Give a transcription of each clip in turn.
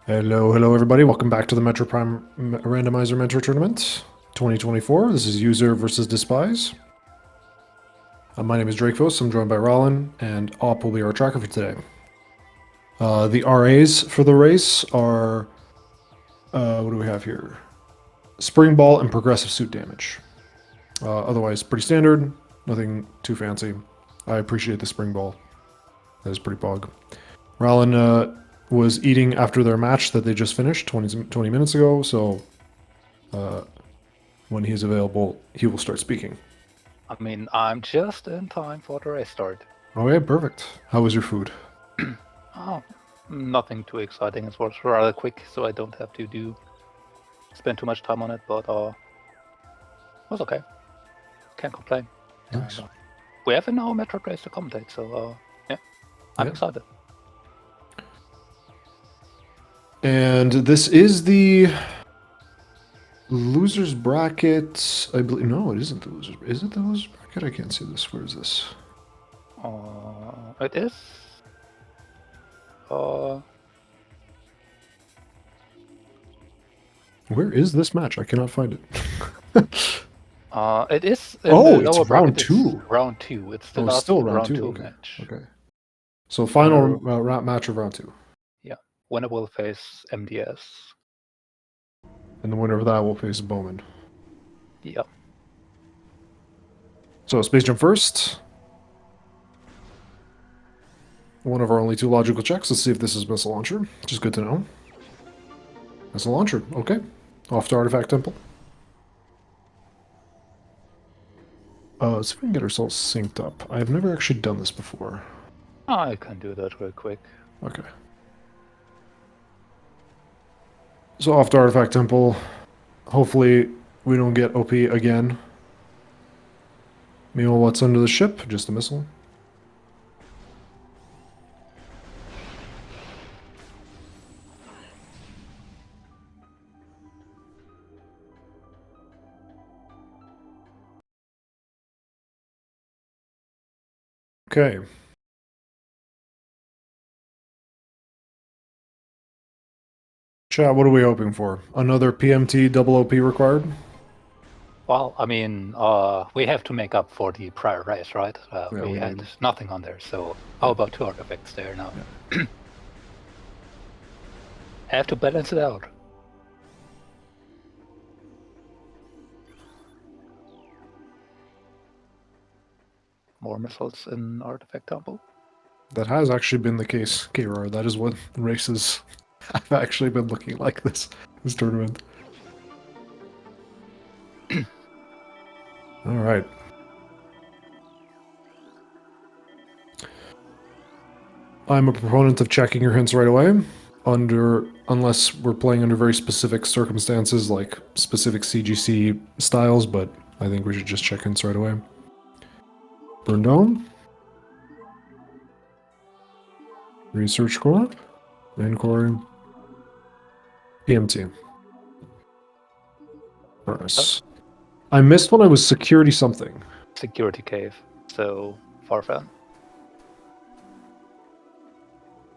Hello everybody. Welcome back to the Metro Prime Randomizer Mentor Tournament 2024. This is User versus Dispize. My name is Drakefos. I'm joined by Rollin, and Op will be our tracker for today. The RAs for the race are, what do we have here? Spring Ball and Progressive Suit Damage. Otherwise, pretty standard, nothing too fancy. I appreciate the Spring Ball. That is pretty bog. Rollin was eating after their match that they just finished 20 minutes ago, so when he's available, he will start speaking. I mean, I'm just in time for the race start. Okay, perfect. How was your food? Oh, nothing too exciting. It was rather quick, so I don't have to spend too much time on it, but it was okay. Can't complain. Nice. And, we have now Metroid race to commentate, so yeah, I'm excited. And this is the losers bracket. I believe no, it isn't the losers. Is it the losers bracket? I can't see this. Where is this? It is. Where is this match? I cannot find it. It is. It's round two. Round two. It's the last still round two. two Okay. match. Okay. So final match of round two. Yeah, winner will face MDS. And the winner of that will face Bowman. Yep. So Space Jump first. One of our only two logical checks. Let's see if this is missile launcher, which is good to know. Missile launcher. Okay. Off to Artifact Temple. Let's see if we can get ourselves synced up. I've never actually done this before. I can do that real quick. Okay. So off to Artifact Temple. Hopefully we don't get OP again. Meanwhile, what's under the ship? Just a missile. Okay. Chat, what are we hoping for? Another PMT double OP required? Well, I mean, we have to make up for the prior race, right? We had nothing on there, so how about 2 artifacts there now? Yeah. Have to balance it out. More missiles in Artifact Temple? That has actually been the case, KR. That is what races have actually been looking like this tournament. All right. I'm a proponent of checking your hints right away, unless we're playing under very specific circumstances, like specific CGC styles, but I think we should just check hints right away. Burn down. Research core. Main core. PMT. Nice. I missed when I was security something. Security cave. So Farfan.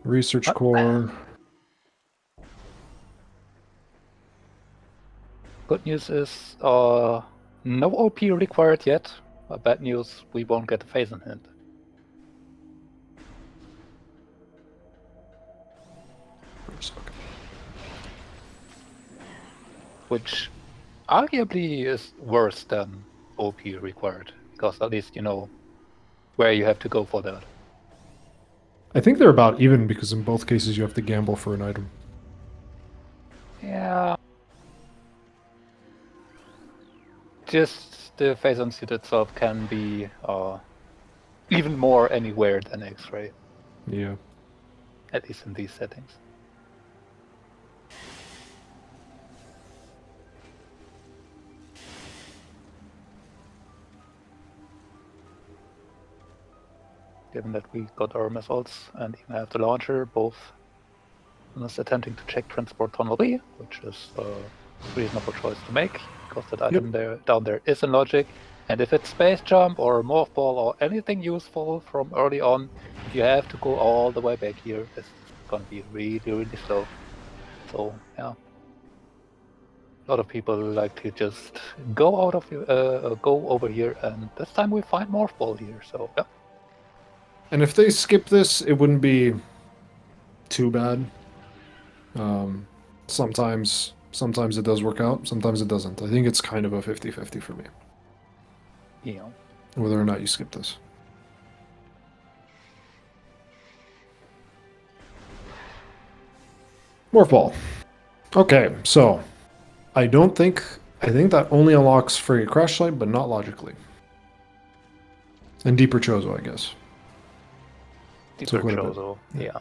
Research core. Good news is no OP required yet. Bad news, we won't get a phase-in hint. Which arguably is worse than OP required, because at least you know where you have to go for that. I think they're about even, because in both cases you have to gamble for an item. Yeah. Just the phase-in suit itself can be even more anywhere than X-ray. Yeah. At least in these settings. Given that we got our missiles and even have the launcher, both is attempting to check transport tunnel B, which is a reasonable choice to make, because that item down there is in logic. And if it's space jump or morph ball or anything useful from early on, you have to go all the way back here. This is gonna be really, really slow. So yeah, a lot of people like to just go out of go over here, and this time we find Morph Ball here. So yeah. And if they skip this, it wouldn't be too bad. Sometimes it does work out, sometimes it doesn't. I think it's kind of a 50-50 for me, You know. whether or not you skip this. Morph Ball. Okay, so I think that only unlocks Frigate Crash Site, but not logically. And Deeper Chozo, I guess. Deeper quite a bit. Chozo, Yeah. yeah.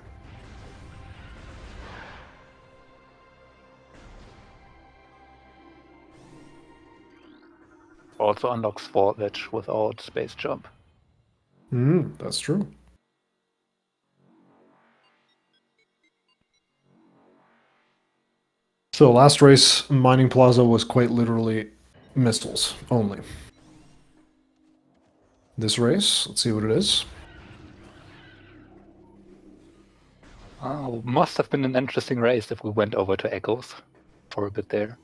Also unlocks Fall Edge without Space Jump. That's true. So last race, Mining Plaza was quite literally missiles only. This race, let's see what it is. Oh, must have been an interesting race if we went over to Echoes for a bit there.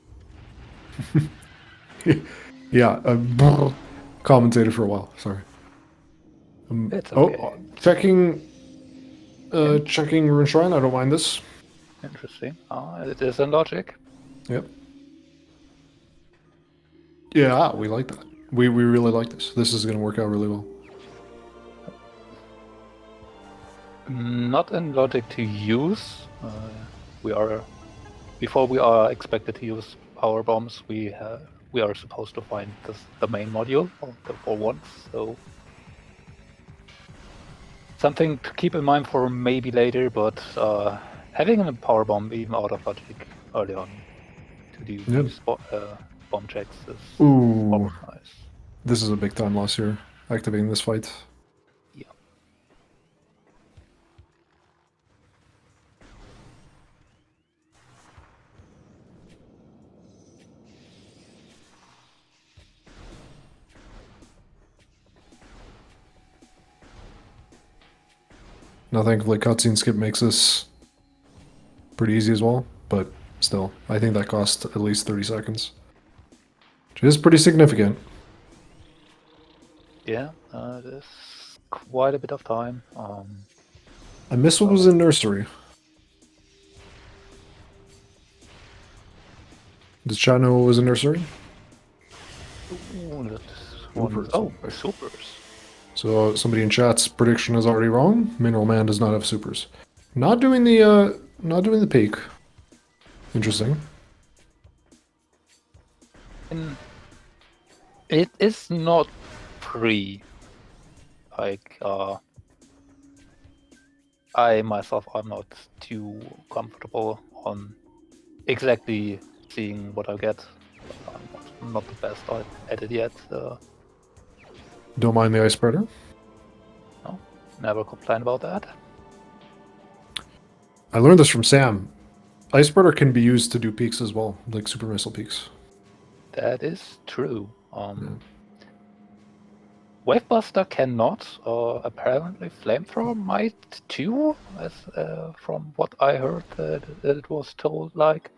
Yeah, commentated for a while. Sorry. It's okay. Checking Rune Shrine. I don't mind this. Interesting. It is in logic. Yep. Yeah, we like that. We really like this. This is going to work out really well. Not in logic to use. Before we are expected to use power bombs. We are supposed to find the main module for once. So something to keep in mind for maybe later. But having a power bomb even out of logic early on to do bomb checks is always nice. This is a big time loss here. Activating this fight. Yeah. Now, thankfully, cutscene skip makes this pretty easy as well, but still, I think that cost at least 30 seconds. Which is pretty significant. Yeah, it is quite a bit of time. I miss what was in Nursery. Does chat know what was in Nursery? Supers. So somebody in chat's prediction is already wrong. Mineral Man does not have supers. Not doing the peak. Interesting. It is not free. Like I myself, I'm not too comfortable on exactly seeing what I get. I'm not the best at it yet. Don't mind the ice spreader. No, never complain about that. I learned this from Sam. Ice spreader can be used to do peaks as well, like super missile peaks. That is true. Wavebuster cannot. Apparently, Flamethrower might too, as from what I heard that it was told. Like,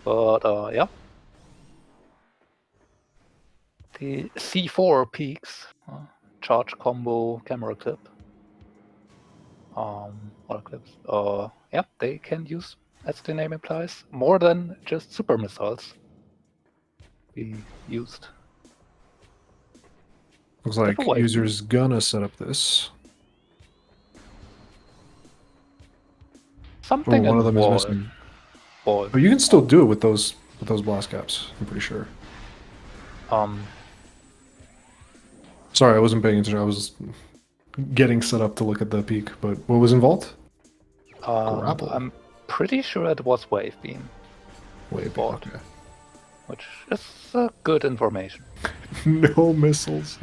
but yeah. The C4 peaks, charge combo, camera clip, or clips. Yeah, they can use, as the name implies, more than just super missiles be used. Looks like user's gonna set up this. Something one in of them wall. is missing. Oh, you can still do it with those blast caps. I'm pretty sure. Sorry, I wasn't paying attention. I was getting set up to look at the peak. But what was involved? Grapple. I'm pretty sure it was Wave Beam. Wave Beam, okay. Which is good information. No missiles.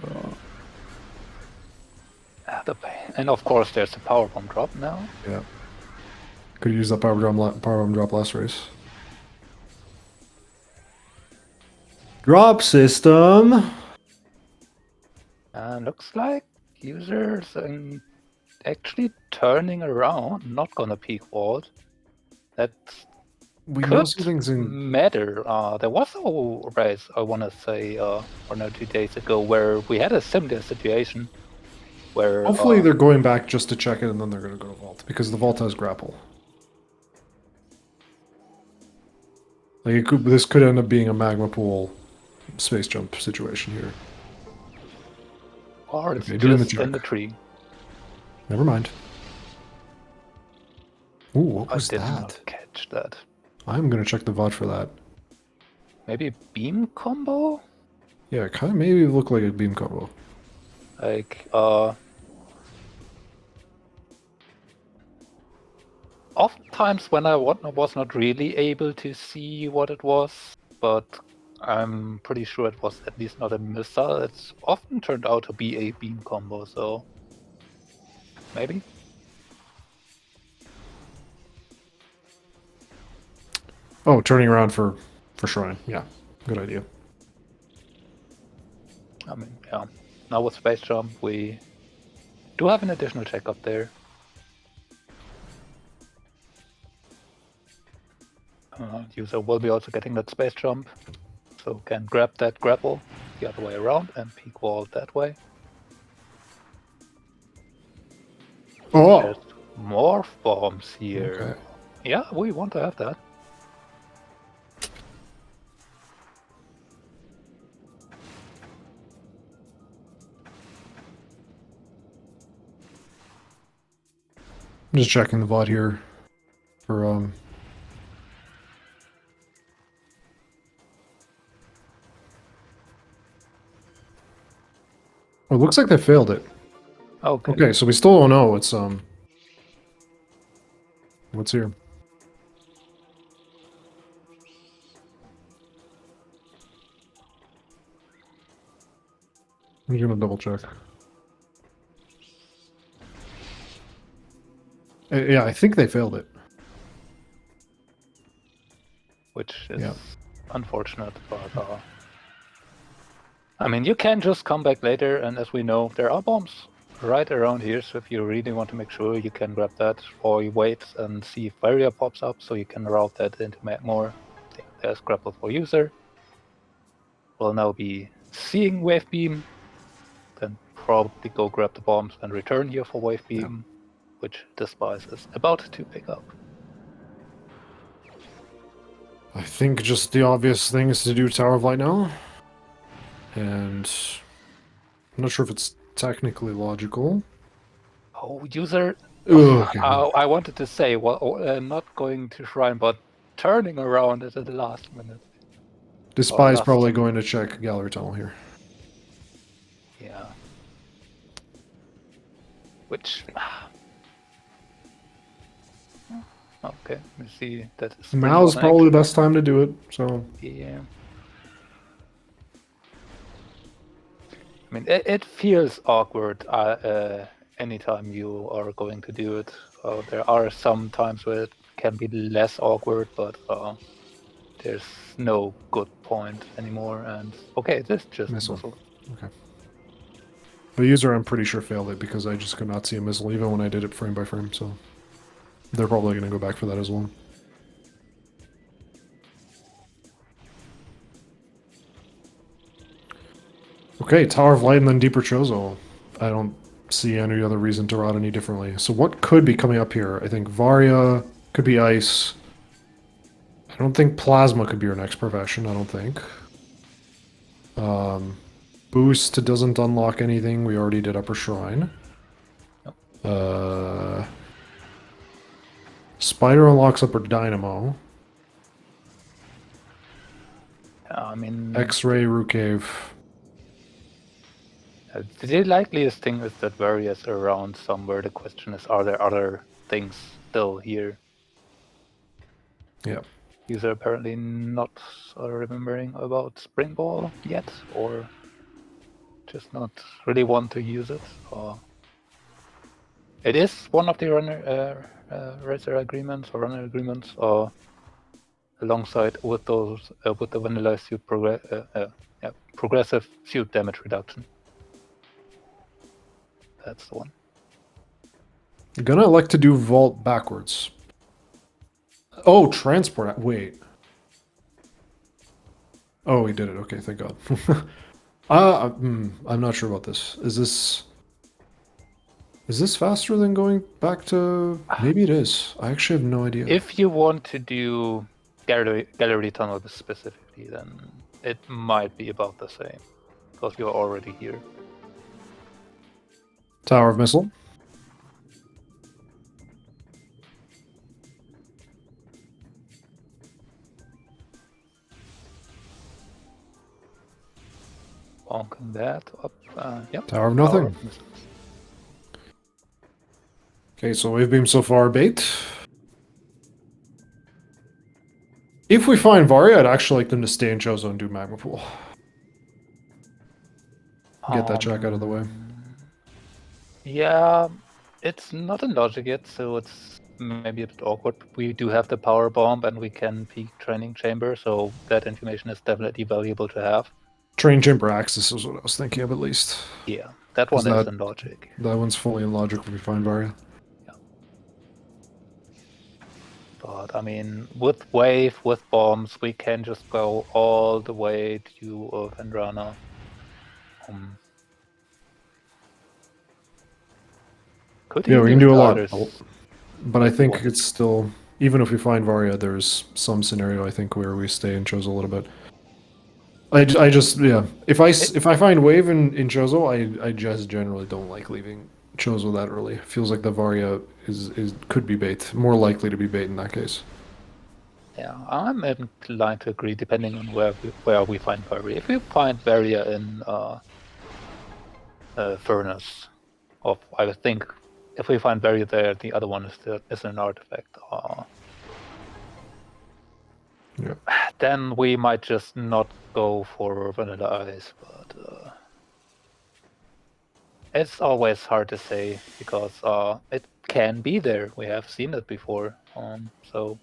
And of course, there's a power bomb drop now. Yeah. Could use that power bomb drop last race. Drop system. Looks like users actually turning around, not gonna peak vault. That's We know could some things in. matter. There was a race, I want to say, 1 or 2 days ago, where we had a similar situation where. Hopefully, they're going back just to check it, and then they're going to go to Vault because the Vault has grapple. Like this could end up being a magma pool, space jump situation here. Or it's Okay, doing the just in the check. tree. Never mind. Ooh, what I was did that? not catch that. I'm going to check the VOD for that. Maybe a beam combo? Yeah, it kind of maybe look like a beam combo. Like, oftentimes when I was not really able to see what it was, but I'm pretty sure it was at least not a missile. It's often turned out to be a beam combo, so maybe. Oh, turning around for shrine. Yeah, good idea. I mean, yeah. Now with space jump, we do have an additional check up there. User will be also getting that space jump, so can grab that grapple the other way around and peek wall that way. Oh, There's more bombs here. okay. Yeah, we want to have that. I'm just checking the VOD here for Oh, it looks like they failed it. Okay. Okay, so we still don't know. It's what's here? I'm gonna double check. Yeah, I think they failed it. Which is Yeah. unfortunate, but I mean, you can just come back later, and as we know, there are bombs right around here, so if you really want to make sure, you can grab that, or you wait and see if barrier pops up, so you can route that into more. There's grapple for user. We'll now be seeing wave beam, then probably go grab the bombs and return here for wave beam, which Dispize is about to pick up. I think just the obvious thing is to do Tower of Light now. And I'm not sure if it's technically logical. Oh, user. Okay. I wanted to say, well, not going to shrine, but turning around at the last minute. Dispize last probably second. going to check gallery tunnel here. Yeah. Which. Okay, we see that. Now's probably the best time to do it. So yeah. I mean, it feels awkward anytime you are going to do it. There are some times where it can be less awkward, but there's no good point anymore. And okay, this just missile. Okay. The user, I'm pretty sure, failed it because I just could not see a missile even when I did it frame by frame. So they're probably going to go back for that as well. Okay, Tower of Light and then Deeper Chozo. I don't see any other reason to route any differently. So what could be coming up here? I think Varia could be ice. I don't think Plasma could be your next profession, I don't think. Boost doesn't unlock anything. We already did Upper Shrine. Spider unlocks Upper Dynamo. I mean, X-Ray, Root Cave. the likeliest thing is that Various are around somewhere. The question is, are there other things still here? Yeah. User apparently not remembering about Spring Ball yet, or just not really want to use it. Or it is one of the racer agreements or runner agreements, or alongside with those with the vanilla suit progressive suit damage reduction. That's the one. I'm gonna elect to do Vault backwards. Oh, transport. Wait. Oh, he did it. Okay, thank God. I'm not sure about this. Is this faster than going back to? Maybe it is. I actually have no idea. If you want to do gallery tunnel specifically, then it might be about the same because you're already here. Tower of Missile. Bonking that up. Yep. Tower of Nothing. Okay, so wave beam so far bait. If we find Varia, I'd actually like them to stay in Chozo and do Magma Pool. Get that check out of the way. Yeah, it's not in logic yet, so it's maybe a bit awkward. We do have the power bomb and we can peak training chamber, so that information is definitely valuable to have. Train Chamber Axis is what I was thinking of at least. Yeah, that one is in logic. That one's fully in logic if we find Varia. Yeah. But I mean, with wave, with bombs, we can just go all the way to Vendrana. Yeah, we can do a lot. Others. But I think it's still, even if we find Varia, there's some scenario I think where we stay in Chozo a little bit. I just yeah. If I find Wave in Chozo, I just generally don't like leaving Chozo that early. Feels like the Varia is could be bait, more likely to be bait in that case. Yeah, I'm inclined to agree, depending on where we find Varia. If we find Varia in Furnace, or I would think if we find Varia there, the other one is an artifact. Yeah. Then we might just not go for Vanilla Ice, but it's always hard to say because it can be there. We have seen it before, so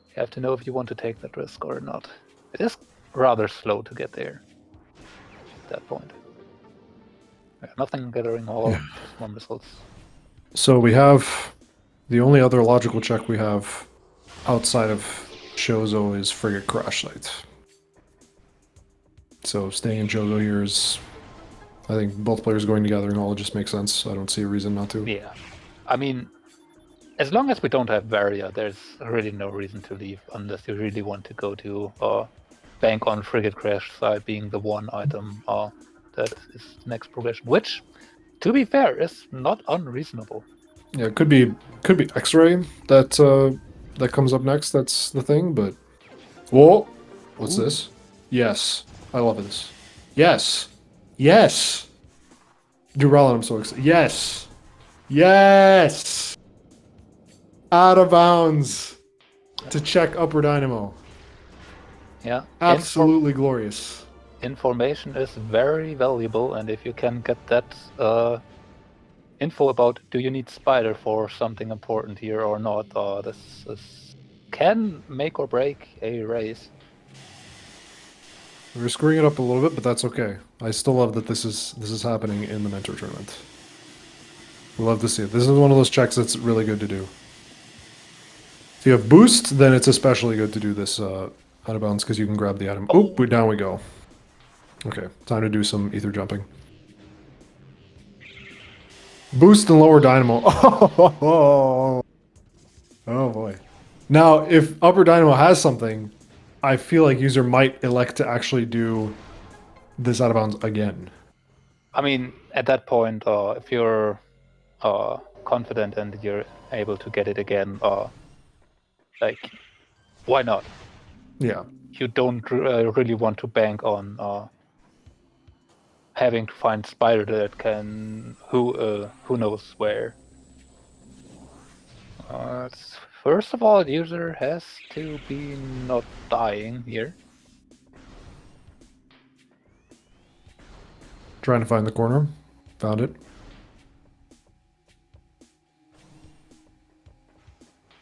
you have to know if you want to take that risk or not. It is rather slow to get there at that point. Yeah, nothing gathering all, just more missiles. So we have the only other logical check we have outside of Chozo is Frigate Crash Site. So staying in Chozo here is, I think both players going to Gathering Hall just makes sense. I don't see a reason not to. Yeah, I mean, as long as we don't have Varia, there's really no reason to leave unless you really want to go to bank on Frigate Crash Site being the one item that is next progression, which, to be fair, is not unreasonable. Yeah, it could be X-Ray that comes up next. That's the thing, but whoa, what's this? Yes, I love this. Yes, yes. Duralin, I'm so excited. Yes, yes. Out of bounds to check Upper Dynamo. Yeah, Absolutely glorious. Information is very valuable, and if you can get that info about do you need Spider for something important here or not, this can make or break a race. We're screwing it up a little bit, but that's okay. I still love that this is happening in the Mentor tournament. We love to see it. This is one of those checks that's really good to do. If you have boost, then it's especially good to do this out of bounds because you can grab the item. Oh, down we go. Okay, time to do some ether jumping. Boost and lower dynamo. Oh boy. Now, if upper dynamo has something, I feel like user might elect to actually do this out of bounds again. I mean, at that point, if you're confident and you're able to get it again, like, why not? Yeah. You don't really want to bank on having to find Spider that can who knows where. First of all, user has to be not dying here. Trying to find the corner. Found it.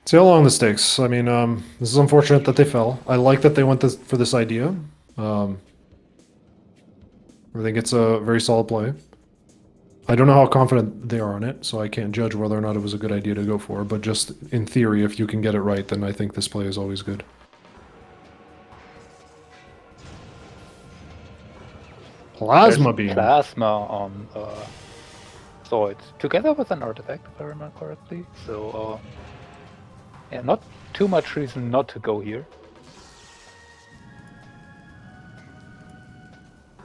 See how long this takes. I mean, this is unfortunate that they fell. I like that they went for this idea. I think it's a very solid play. I don't know how confident they are on it, so I can't judge whether or not it was a good idea to go for. But just in theory, if you can get it right, then I think this play is always good. Plasma There's beam. plasma on swords, together with an artifact, if I remember correctly. So, yeah, not too much reason not to go here.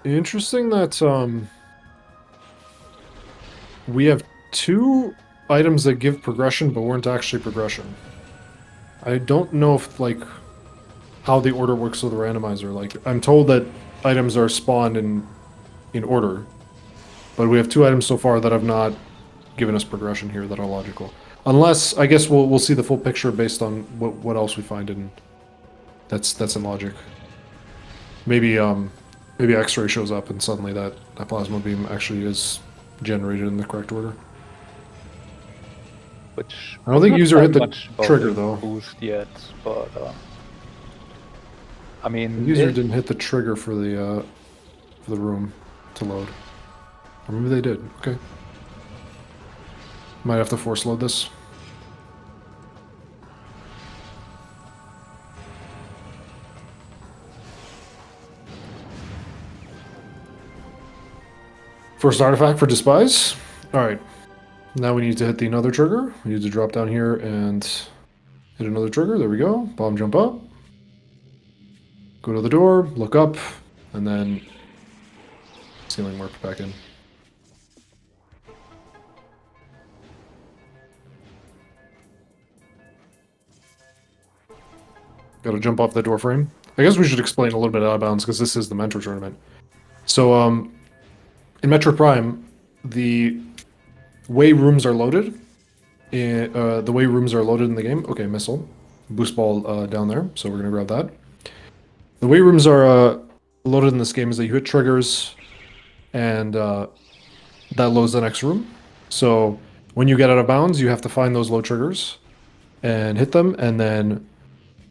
Interesting that we have 2 items that give progression but weren't actually progression. I don't know if like how the order works with the randomizer. Like I'm told that items are spawned in order, but we have 2 items so far that have not given us progression here that are logical. Unless I guess we'll see the full picture based on what else we find in that's in logic. Maybe maybe X-ray shows up and suddenly that plasma beam actually is generated in the correct order. Which I don't think not user that hit the much about trigger the though. boost yet, but I mean, User didn't hit the trigger for the room to load. Or maybe they did. Okay. Might have to force load this. First artifact for Dispize. Alright. Now we need to hit the another trigger. We need to drop down here and hit another trigger. There we go. Bomb jump up. Go to the door, look up, and then ceiling warp back in. Gotta jump off the door frame. I guess we should explain a little bit out of bounds because this is the Mentor tournament. So, in Metro Prime, the way rooms are loaded, the way rooms are loaded in the game. Okay, missile, boost ball down there. So we're gonna grab that. The way rooms are loaded in this game is that you hit triggers, and that loads the next room. So when you get out of bounds, you have to find those low triggers and hit them, and then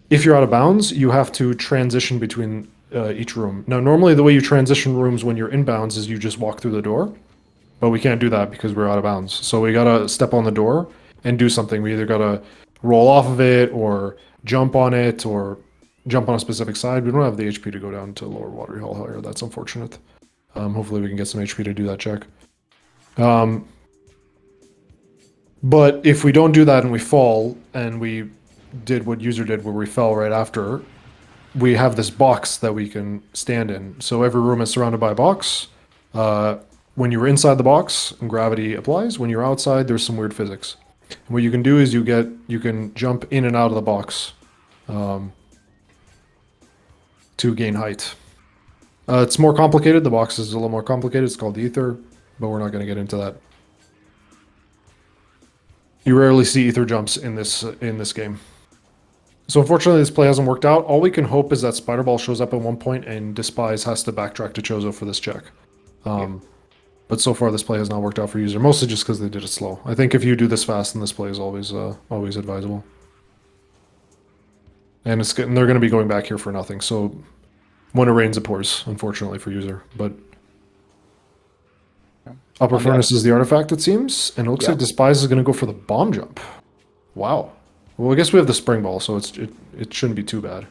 if you're out of bounds, you have to transition between each room. Now, normally the way you transition rooms when you're in bounds is you just walk through the door, but we can't do that because we're out of bounds. So we gotta step on the door and do something. We either gotta roll off of it or jump on it or jump on a specific side. We don't have the HP to go down to lower water hall here. That's unfortunate. Hopefully we can get some HP to do that check. But if we don't do that and we fall and we did what user did where we fell right after, we have this box that we can stand in. So every room is surrounded by a box. When you're inside the box, gravity applies. When you're outside, there's some weird physics. And what you can do is you can jump in and out of the box to gain height. It's more complicated. The box is a little more complicated. It's called the ether, but we're not going to get into that. You rarely see ether jumps in this game. So unfortunately, this play hasn't worked out. All we can hope is that Spider Ball shows up at one point and Dispize has to backtrack to Chozo for this check. But so far, this play has not worked out for user, mostly just because they did it slow. I think if you do this fast, then this play is always advisable. And they're going to be going back here for nothing. So when it rains, it pours, unfortunately for user. But upper furnace is the artifact, it seems. And it looks like Dispize is going to go for the bomb jump. Wow. Well, I guess we have the spring ball, so it shouldn't be too bad.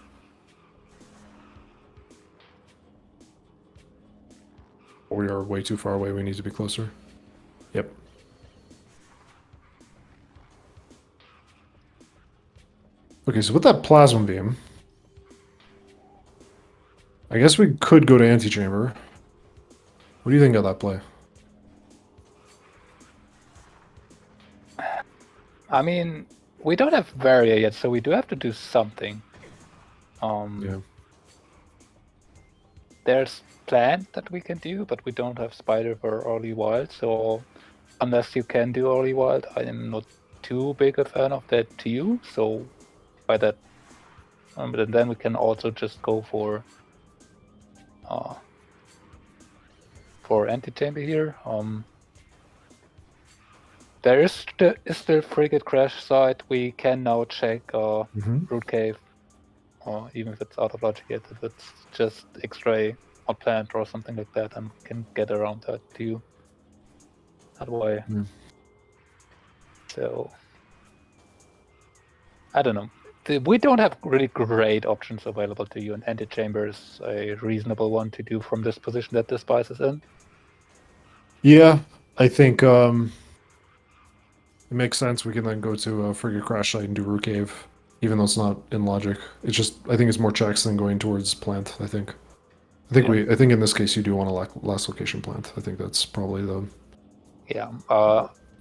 We are way too far away. We need to be closer. Yep. Okay, so with that plasma beam, I guess we could go to antechamber. What do you think of that play? I mean, we don't have Varia yet, so we do have to do something. Yeah. There's plant that we can do, but we don't have spider for early wild, so unless you can do early wild, I am not too big a fan of that too. So by that, but then we can also just go for anti-chamber here. There is the frigate crash site. We can now check root cave, even if it's out of logic yet. If it's just X-ray or plant or something like that, and can get around that too. that way. Mm. So I don't know. We don't have really great options available to you, and Antechamber is a reasonable one to do from this position that Dispize is in. Yeah, I think it makes sense. We can then go to Frigate Crash Site and do Root Cave, even though it's not in logic. It's just I think it's more checks than going towards plant. I think. Yeah. I think in this case you do want a last location plant. I think that's probably the. Yeah.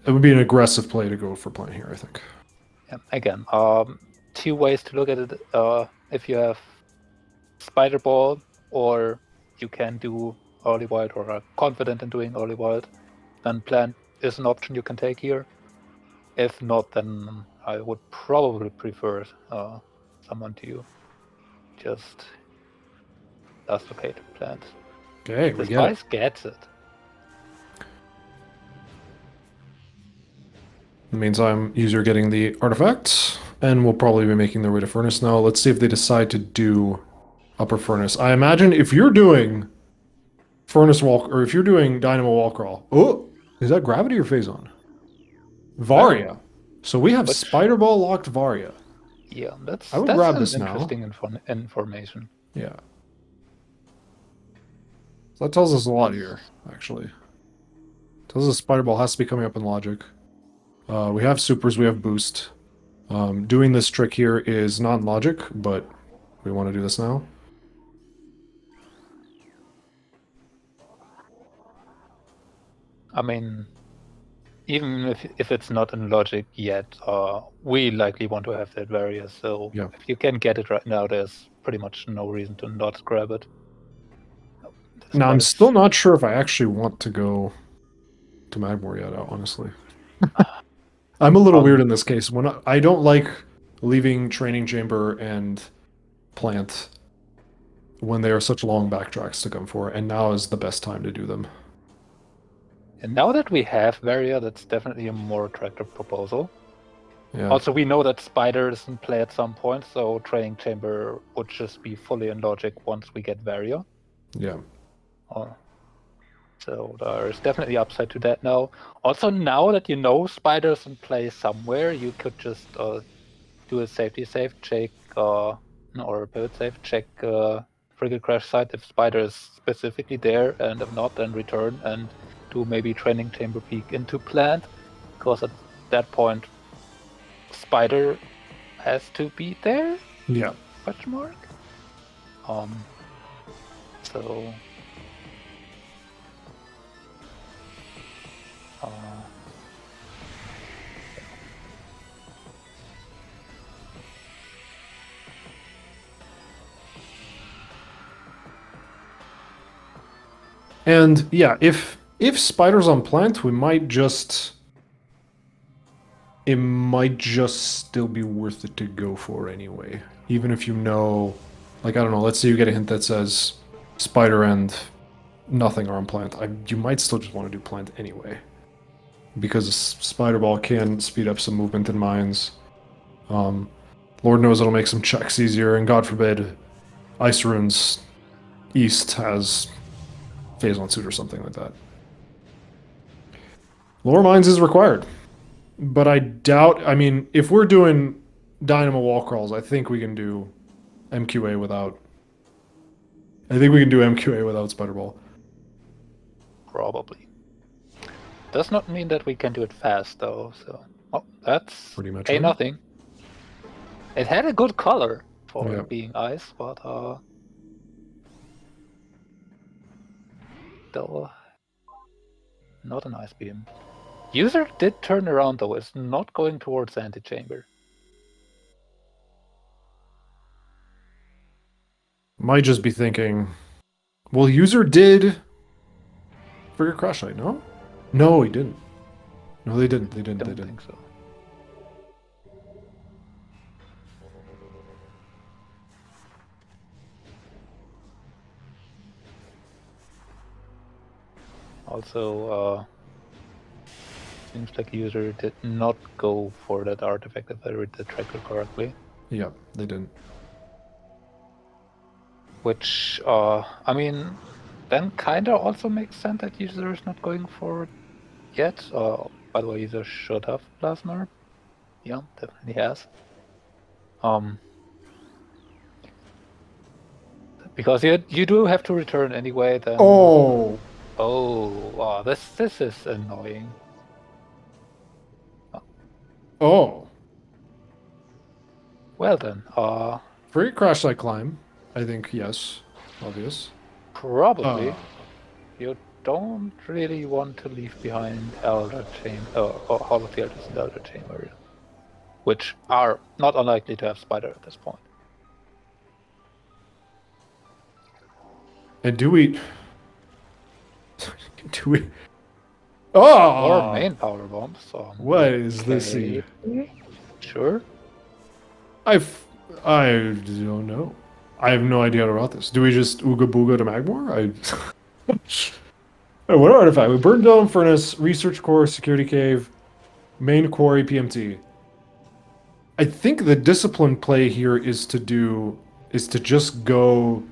It would be an aggressive play to go for plant here. I think. Yeah. Again, two ways to look at it. If you have Spider Ball, or you can do early wild, or are confident in doing early wild, then plant is an option you can take here. If not, then I would probably prefer someone to just dislocate plant. Okay, The we get it. Spice gets it. In the meantime, user getting the artifacts, and we'll probably be making their way to Furnace now. Let's see if they decide to do Upper Furnace. I imagine if you're doing Furnace Walk, or if you're doing Dynamo Wall Crawl, oh, is that Gravity or Phazon? I don't Varia. know. So we have Which, Spider Ball locked Varia. yeah, I would that's grab an this now. interesting information. Yeah. So that tells us a lot here, actually. Tells us Spider Ball has to be coming up in logic. We have supers, we have boost. Doing this trick here is not in logic, but we want to do this now. I mean, even if it's not in logic yet, we likely want to have that various. So Yeah. if you can get it right now, there's pretty much no reason to not grab it. Now, I'm Despite still not sure if I actually want to go to Magmore yet, honestly. I'm a little weird in this case. When I don't like leaving Training Chamber and Plant when they are such long backtracks to come for, and now is the best time to do them. And now that we have Varia, that's definitely a more attractive proposal. Yeah. Also, we know that Spider is in play at some point, so Training Chamber would just be fully in logic once we get Varia. Yeah. So there's definitely upside to that now. Also, now that you know Spider's in play somewhere, you could just do a safety save, check, or a pivot save, check Frigate Crash site if Spider is specifically there, and if not, then return and do maybe Training Chamber peek into plant, because at that point, Spider has to be there? Yeah. Question mark? So... And yeah, if Spider's on plant, we might just it might just still be worth it to go for anyway. Even if you know, like I don't know, let's say you get a hint that says Spider and nothing are on plant. You might still just want to do plant anyway. Because Spider Ball can speed up some movement in mines. Lord knows it'll make some checks easier, and God forbid, Ice Runes East has Phase 1 suit or something like that. Lower mines is required. But I doubt, I mean, if we're doing Dynamo wall crawls, I think we can do MQA without. I think we can do MQA without Spider Ball. Probably. Does not mean that we can do it fast, though, so... Oh, that's Pretty much. a nothing. It had a good color for Yeah. being ice, but still not an ice beam. User did turn around, though. Is not going towards the antechamber. Might just be thinking, well, user did Frigate Crash Light, no? No, he didn't. No, they didn't. They didn't. Don't They didn't. think so. Also, seems like user did not go for that artifact if I read the tracker correctly. Yeah, they didn't. Which, I mean, then kinda also makes sense that user is not going for yet. By the way, user should have plasma. Yeah, definitely has. Because you do have to return anyway. Then. Oh. Oh, this is annoying. Oh. Well then, Free crash site climb. I think yes. Obvious. probably you don't really want to leave behind Elder Chamber, or Hall of the Elders and Elder Chamber, which are not unlikely to have Spider at this point. And do we? Do we? Or Oh. main power bombs. What is this here? Sure. I don't know. I have no idea how to route this. Do we just Ooga Booga to Magmore? What artifact? We burned down furnace, research core, security cave, main quarry, PMT. I think the discipline play here is to just go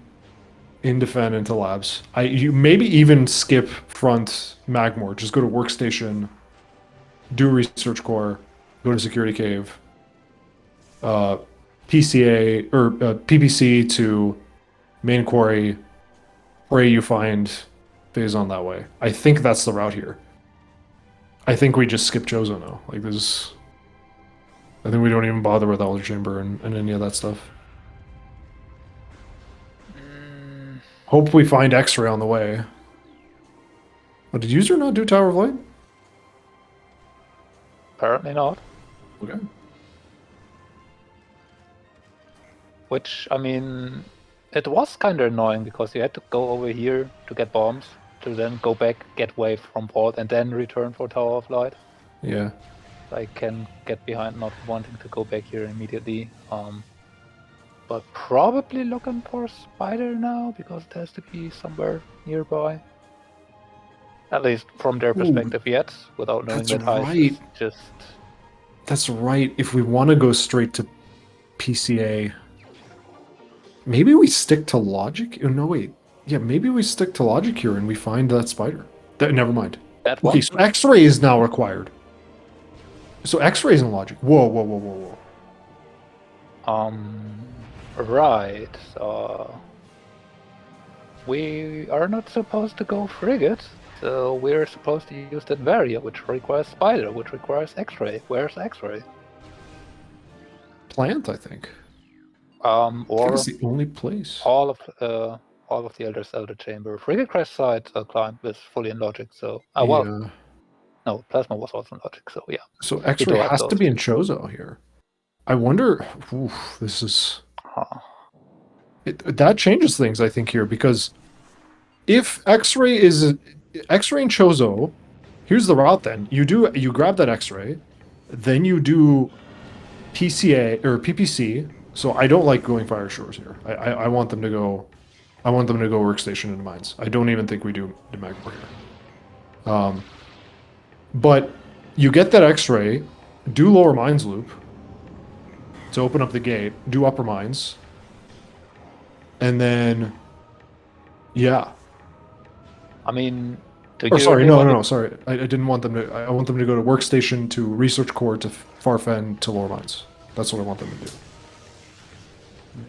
in defend into labs. You maybe even skip front Magmore. Just go to workstation, do research core, go to security cave. PCA or PPC to main quarry. Pray you find phase on that way. I think that's the route here. I think we just skip Chozo now. Like this. I think we don't even bother with Elder Chamber and any of that stuff. Hope we find X-ray on the way. Oh, did user not do Tower of Light? Apparently not. Okay. Which, I mean, it was kind of annoying because you had to go over here to get bombs, to then go back, get wave from port, and then return for Tower of Light. Yeah. I can get behind not wanting to go back here immediately. But probably looking for Spider now because it has to be somewhere nearby. At least from their perspective yet, without knowing that's that Ice right. is just... That's right. If we want to go straight to PCA, maybe we stick to logic. Oh, no, wait. Yeah, maybe we stick to logic here and we find that spider. Never mind. That one? Okay, so X-ray is now required. So X-ray is in logic. Whoa, whoa, whoa, whoa, whoa. Right. We are not supposed to go frigate, so we're supposed to use that Varia, which requires Spider, which requires X-ray. Where's X-ray? Plant, I think. I think Or it's the only place. all of the Elder Chamber. Frigate crash site climb is fully in logic, so well, Yeah. no, Plasma was also in logic, so yeah. So X-ray has to be in Chozo here. I wonder. Oof, this is. That changes things, I think, here because if X-ray is X-ray and Chozo, here's the route. Then you grab that X-ray, then you do PCA or PPC. So I don't like going Fire Shores here. I want them to go. I want them to go workstation into mines. I don't even think we do the Magmore here. But you get that X-ray, do lower mines loop to open up the gate, do upper mines, and then yeah. I mean, Sorry. I didn't want them to. I want them to go to workstation, to research core, to Farfen, to lower mines. That's what I want them to do.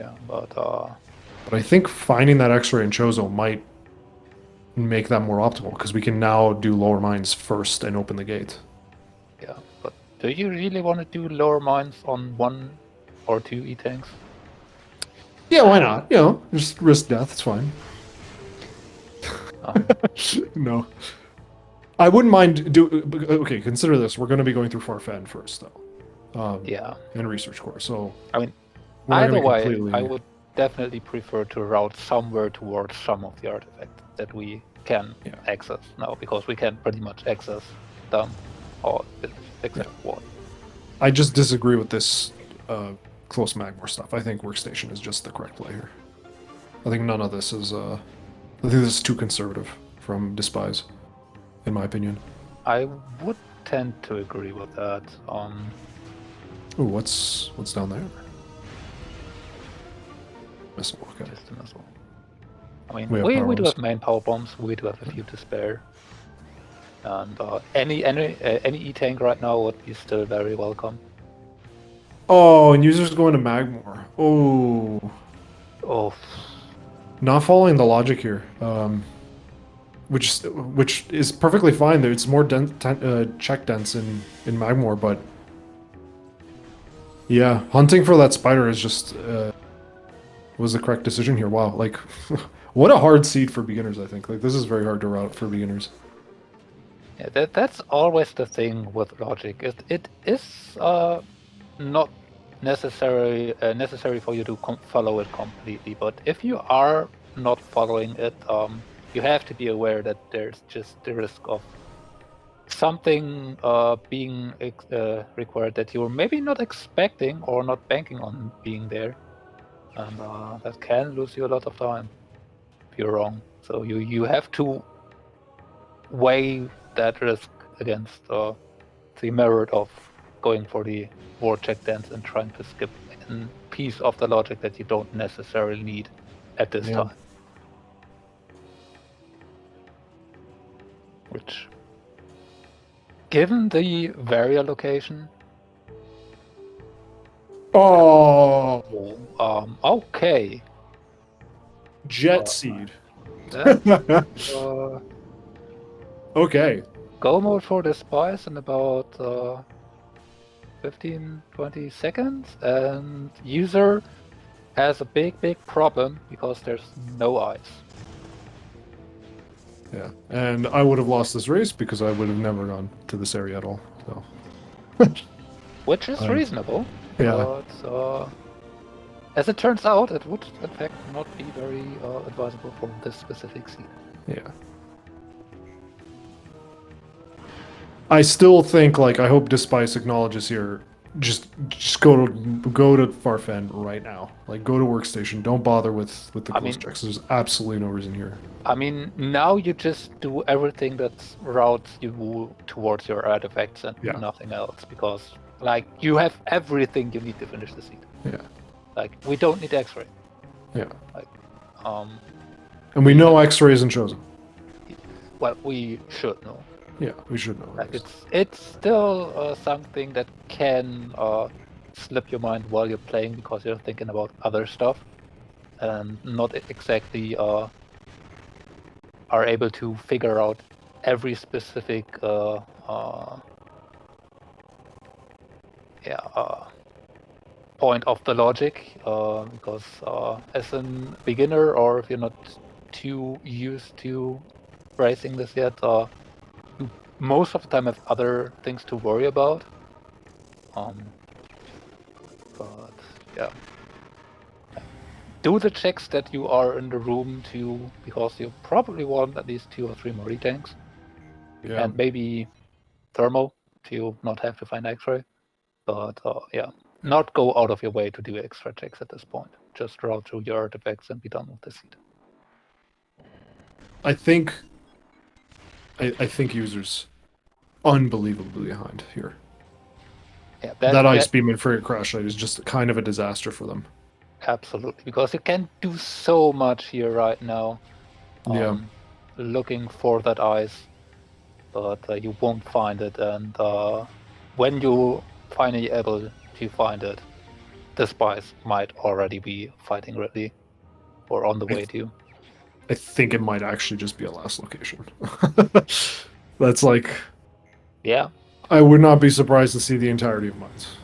Yeah, but I think finding that X-ray in Chozo might make that more optimal because we can now do lower mines first and open the gate. Yeah, but do you really want to do lower mines on 1 or 2 E-tanks? Yeah, why not? You know, just risk death. It's fine. No, I wouldn't mind okay, consider this. We're going to be going through Farfen first, though. Yeah. And research core. So I mean, either way, I would definitely prefer to route somewhere towards some of the artifacts that we can access now, because we can pretty much access them all except one. I just disagree with this close Magmore stuff. I think workstation is just the correct play here. I think none of this is. I think this is too conservative from Dispize, in my opinion. I would tend to agree with that. Ooh, what's down there? Missile. Okay. Just a missile. I mean, We we have do have main power bombs. We do have a few to spare. And any E-tank right now would be still very welcome. Oh, and users going to Magmore. Oh, Oh, not following the logic here. Which is perfectly fine. There, it's more check dense in Magmore, but yeah, hunting for that spider is just was the correct decision here. Wow, like what a hard seed for beginners. I think like this is very hard to route for beginners. yeah, that's always the thing with logic. It is not necessary for you to follow it completely, but if you are not following it, you have to be aware that there's just the risk of something being required that you're maybe not expecting or not banking on being there, and that can lose you a lot of time if you're wrong. So you have to weigh that risk against the merit of going for the war check dance and trying to skip a piece of the logic that you don't necessarily need at this Yeah. time. Which, given the Varia location, Oh, okay, jet seed. that's Okay. go mode for Dispize in about 15-20 seconds, and user has a big problem because there's no ice. Yeah, and I would have lost this race because I would have never gone to this area at all. So. Which is reasonable. Yeah. But as it turns out, it would in fact not be very advisable for this specific seed. Yeah. I still think like I hope Despice acknowledges here. Just go to Farfen right now. Like go to workstation. Don't bother with the close checks. There's absolutely no reason here. I mean, now you just do everything that routes you towards your artifacts and nothing else, because like you have everything you need to finish the seed. Yeah. Like we don't need X-ray. Yeah. Like and we know X-ray isn't chosen. Well, we should know. Yeah, we should know. Like it's still something that can slip your mind while you're playing because you're thinking about other stuff and not exactly are able to figure out every specific point of the logic, because as a beginner, or if you're not too used to racing this yet, you most of the time have other things to worry about. But yeah. Do the checks that you are in the room to, because you probably want at least 2 or 3 more tanks. Yeah. And maybe thermal to not have to find X-ray. But yeah, not go out of your way to do extra checks at this point. Just route through your artifacts and be done with the seed. I think users unbelievably behind here. Yeah, that ice beam and frigate crash light is just kind of a disaster for them. Absolutely, because you can do so much here right now. Looking for that ice, but you won't find it. And when you finally able to find it, the spies might already be fighting Ridley or on the way to. I think it might actually just be a last location. That's like... Yeah. I would not be surprised to see the entirety of mines.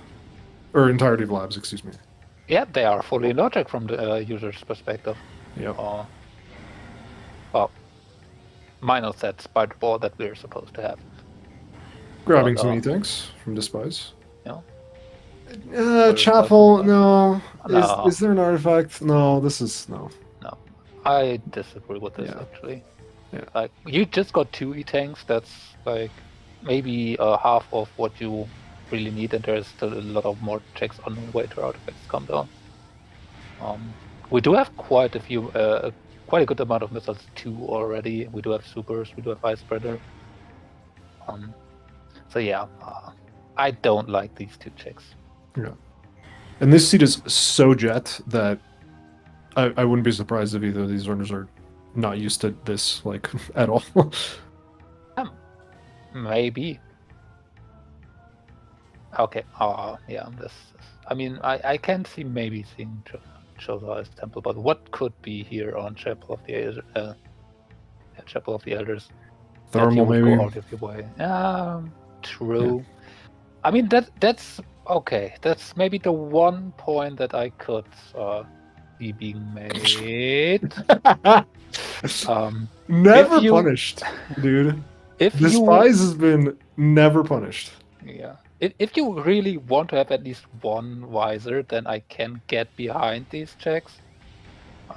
Or entirety of labs, excuse me. Yeah, they are fully logic from the user's perspective. Yeah. Well, minus that spider ball that we're supposed to have. Grabbing some E-tanks from Dispize. Yeah. Chapel, no. Is there an artifact? No, this is... No. No. I disagree with this, actually. Yeah. Like, you just got 2 E-tanks, that's like maybe half of what you really need, and there's still a lot of more checks on the way to artifacts come down. We do have quite a few, quite a good amount of missiles too already. We do have supers, we do have ice spreader. So yeah, I don't like these 2 checks. Yeah. And this seat is so jet that I wouldn't be surprised if either of these runners are not used to this, like, at all. maybe. Okay. Yeah. I mean, I can see maybe seeing Josiah's temple, but what could be here on Chapel of the Chapel of the Elders that you Thermal, would maybe. go out of your way? True. I mean that's okay. That's maybe the one point that I could see being made. Never If you punished, dude. if you Despise has been never punished. Yeah. If you really want to have at least one visor, then I can get behind these checks.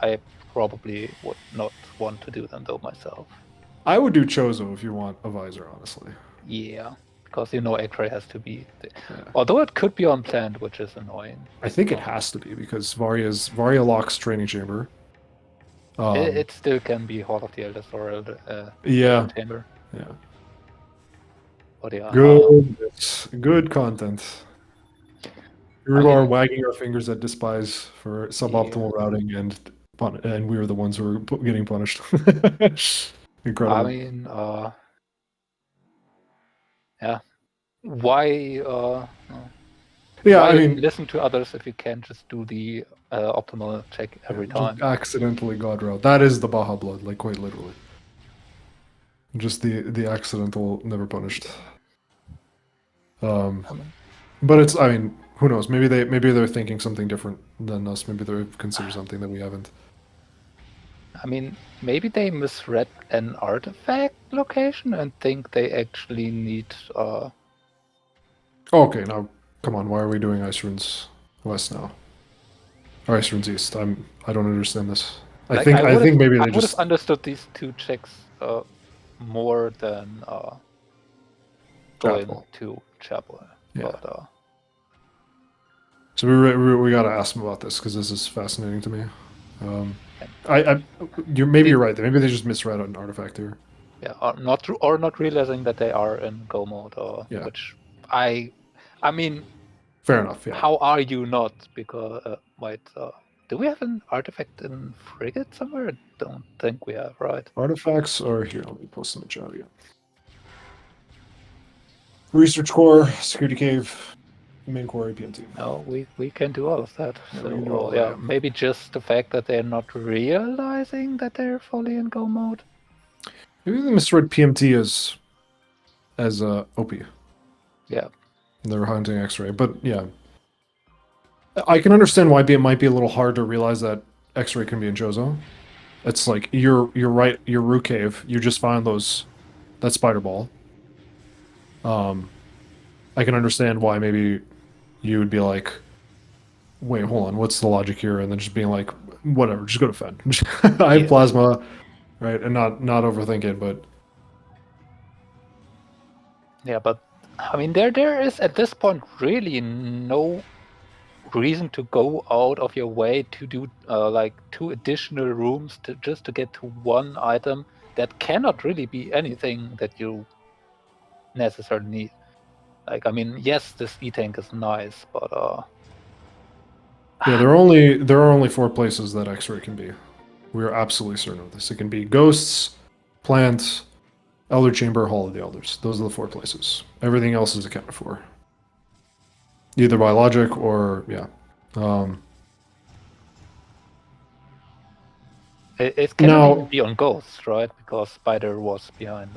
I probably would not want to do them though myself. I would do Chozo if you want a visor, honestly. Yeah, because X-ray has to be. Yeah. Although it could be unplanned, which is annoying. I think it has to be because Varia locks training chamber. It still can be Hall of the Elders or Yeah. Chamber. Yeah. But yeah. Good content. We are wagging our fingers at Despise for suboptimal routing, and we were the ones who were getting punished. Incredible. I mean, yeah. Why? Yeah, Why I mean, listen to others if you can't just do the optimal check every time? just accidentally God route. That is the Baja blood, like quite literally. Just the accidental, never punished. But it's, I mean, who knows? Maybe they're thinking something different than us. Maybe they're consider something that we haven't. I mean, maybe they misread an artifact location and think they actually need. Okay, now come on. Why are we doing Ice Runes West now? Or Ice Runes East? I don't understand this. I think maybe they would have understood these two checks more than going to Chapel. Yeah. But, so we gotta ask them about this because this is fascinating to me. You're right. Maybe they just misread an artifact here. Yeah, or not realizing that they are in go mode, which I mean. Fair enough. Yeah. How are you not? Because do we have an artifact in frigate somewhere? I don't think we have, right? Artifacts are here. Let me post them in chat again. Research core, security cave, main core, PMT. No, we can do all of that. So maybe just the fact that they're not realizing that they're fully in go mode. Maybe they misread PMT as OP. Yeah. They were hunting X-ray, but yeah, I can understand why it might be a little hard to realize that X-ray can be in Chozo. It's like you're right. Your root cave. You just found that spider ball. I can understand why maybe you would be like, wait, hold on, what's the logic here? And then just being like, whatever, just go to Fed. I have plasma, right? And not overthink it, but yeah, but I mean, there is at this point really no reason to go out of your way to do like 2 additional rooms just to get to one item that cannot really be anything that you necessarily need. Like, I mean, yes, this E-tank is nice, but yeah, there are only 4 places that X-ray can be. We are absolutely certain of this. It can be ghosts, plants, Elder Chamber, Hall of the Elders. Those are the 4 places. Everything else is accounted for, either by logic or it cannot even be on ghosts, right? Because Spider was behind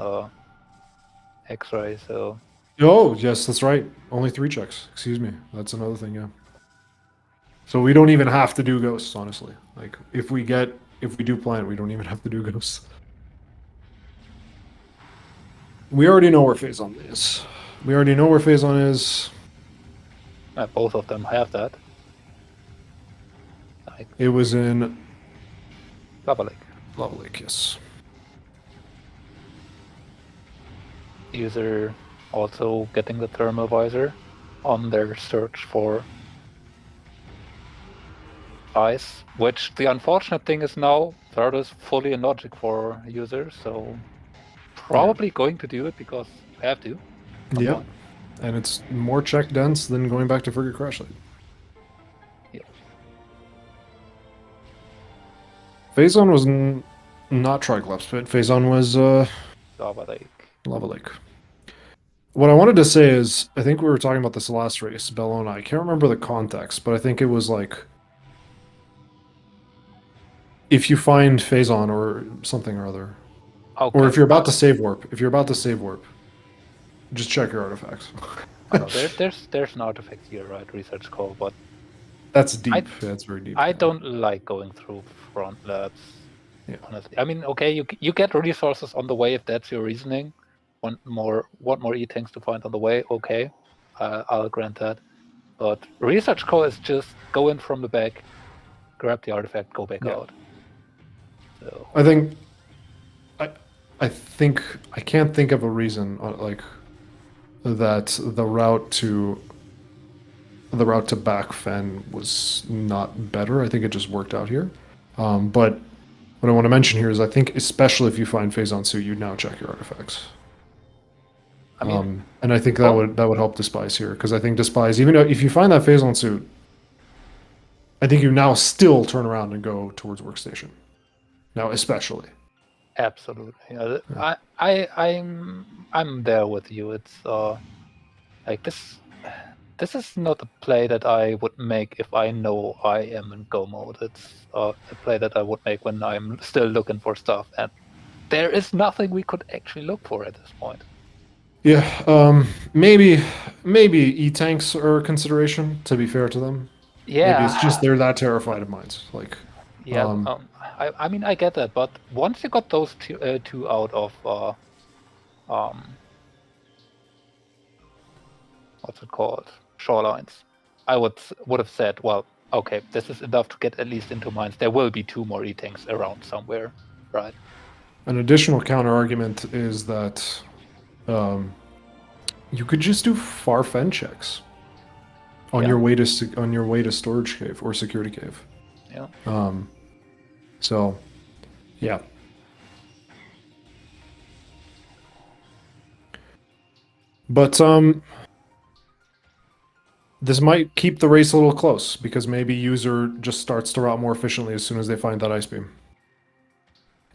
X-ray, so. Oh yes, that's right. Only 3 checks. Excuse me. That's another thing. Yeah. So we don't even have to do ghosts, honestly. Like if we do plant, we don't even have to do ghosts. We already know where Phazon is. Both of them have that. Like, it was in Lava Lake. Lava Lake, yes. User also getting the thermal visor on their search for ice, which the unfortunate thing is now third is fully in logic for users, so probably going to do it because we have to. Yeah, and it's more check dense than going back to Frigate Crashlight. Yeah. Phazon was not Triclops, but Phazon was Lava Lake. Lava Lake. What I wanted to say is, I think we were talking about this last race, Bellona. I can't remember the context, but I think it was like, if you find Phazon or something or other, Okay. or if you're about to save warp, just check your artifacts. I know there's an artifact here, right? Research core, but That's deep. That's very deep. I yeah. don't like going through front labs. Yeah. Honestly, I mean, okay, you get resources on the way if that's your reasoning. Want more e-tanks to find on the way? Okay, I'll grant that. But research core is just go in from the back, grab the artifact, go back out. So I think I can't think of a reason like that the route to back Fen was not better. I think it just worked out here. But what I want to mention here is I think especially if you find Phazon suit, you now check your artifacts. I mean, and I think that would help Dispize here, because I think Dispize, even if you find that Phazon suit, I think you now still turn around and go towards workstation. Now, especially. absolutely. I'm there with you. It's like this. This is not a play that I would make if I know I am in go mode. It's a play that I would make when I'm still looking for stuff, and there is nothing we could actually look for at this point. Yeah, maybe E-tanks are a consideration, to be fair to them. Yeah, Maybe it's just they're that terrified of mines. Like, yeah. I mean, I get that, but once you got those two out of what's it called, shorelines, I would have said, well, okay, this is enough to get at least into mines. There will be 2 more E-tanks around somewhere, right? an additional counter argument is that you could just do far fen checks on your way to storage cave or security cave. Yeah. So, yeah. But this might keep the race a little close, because maybe user just starts to route more efficiently as soon as they find that ice beam.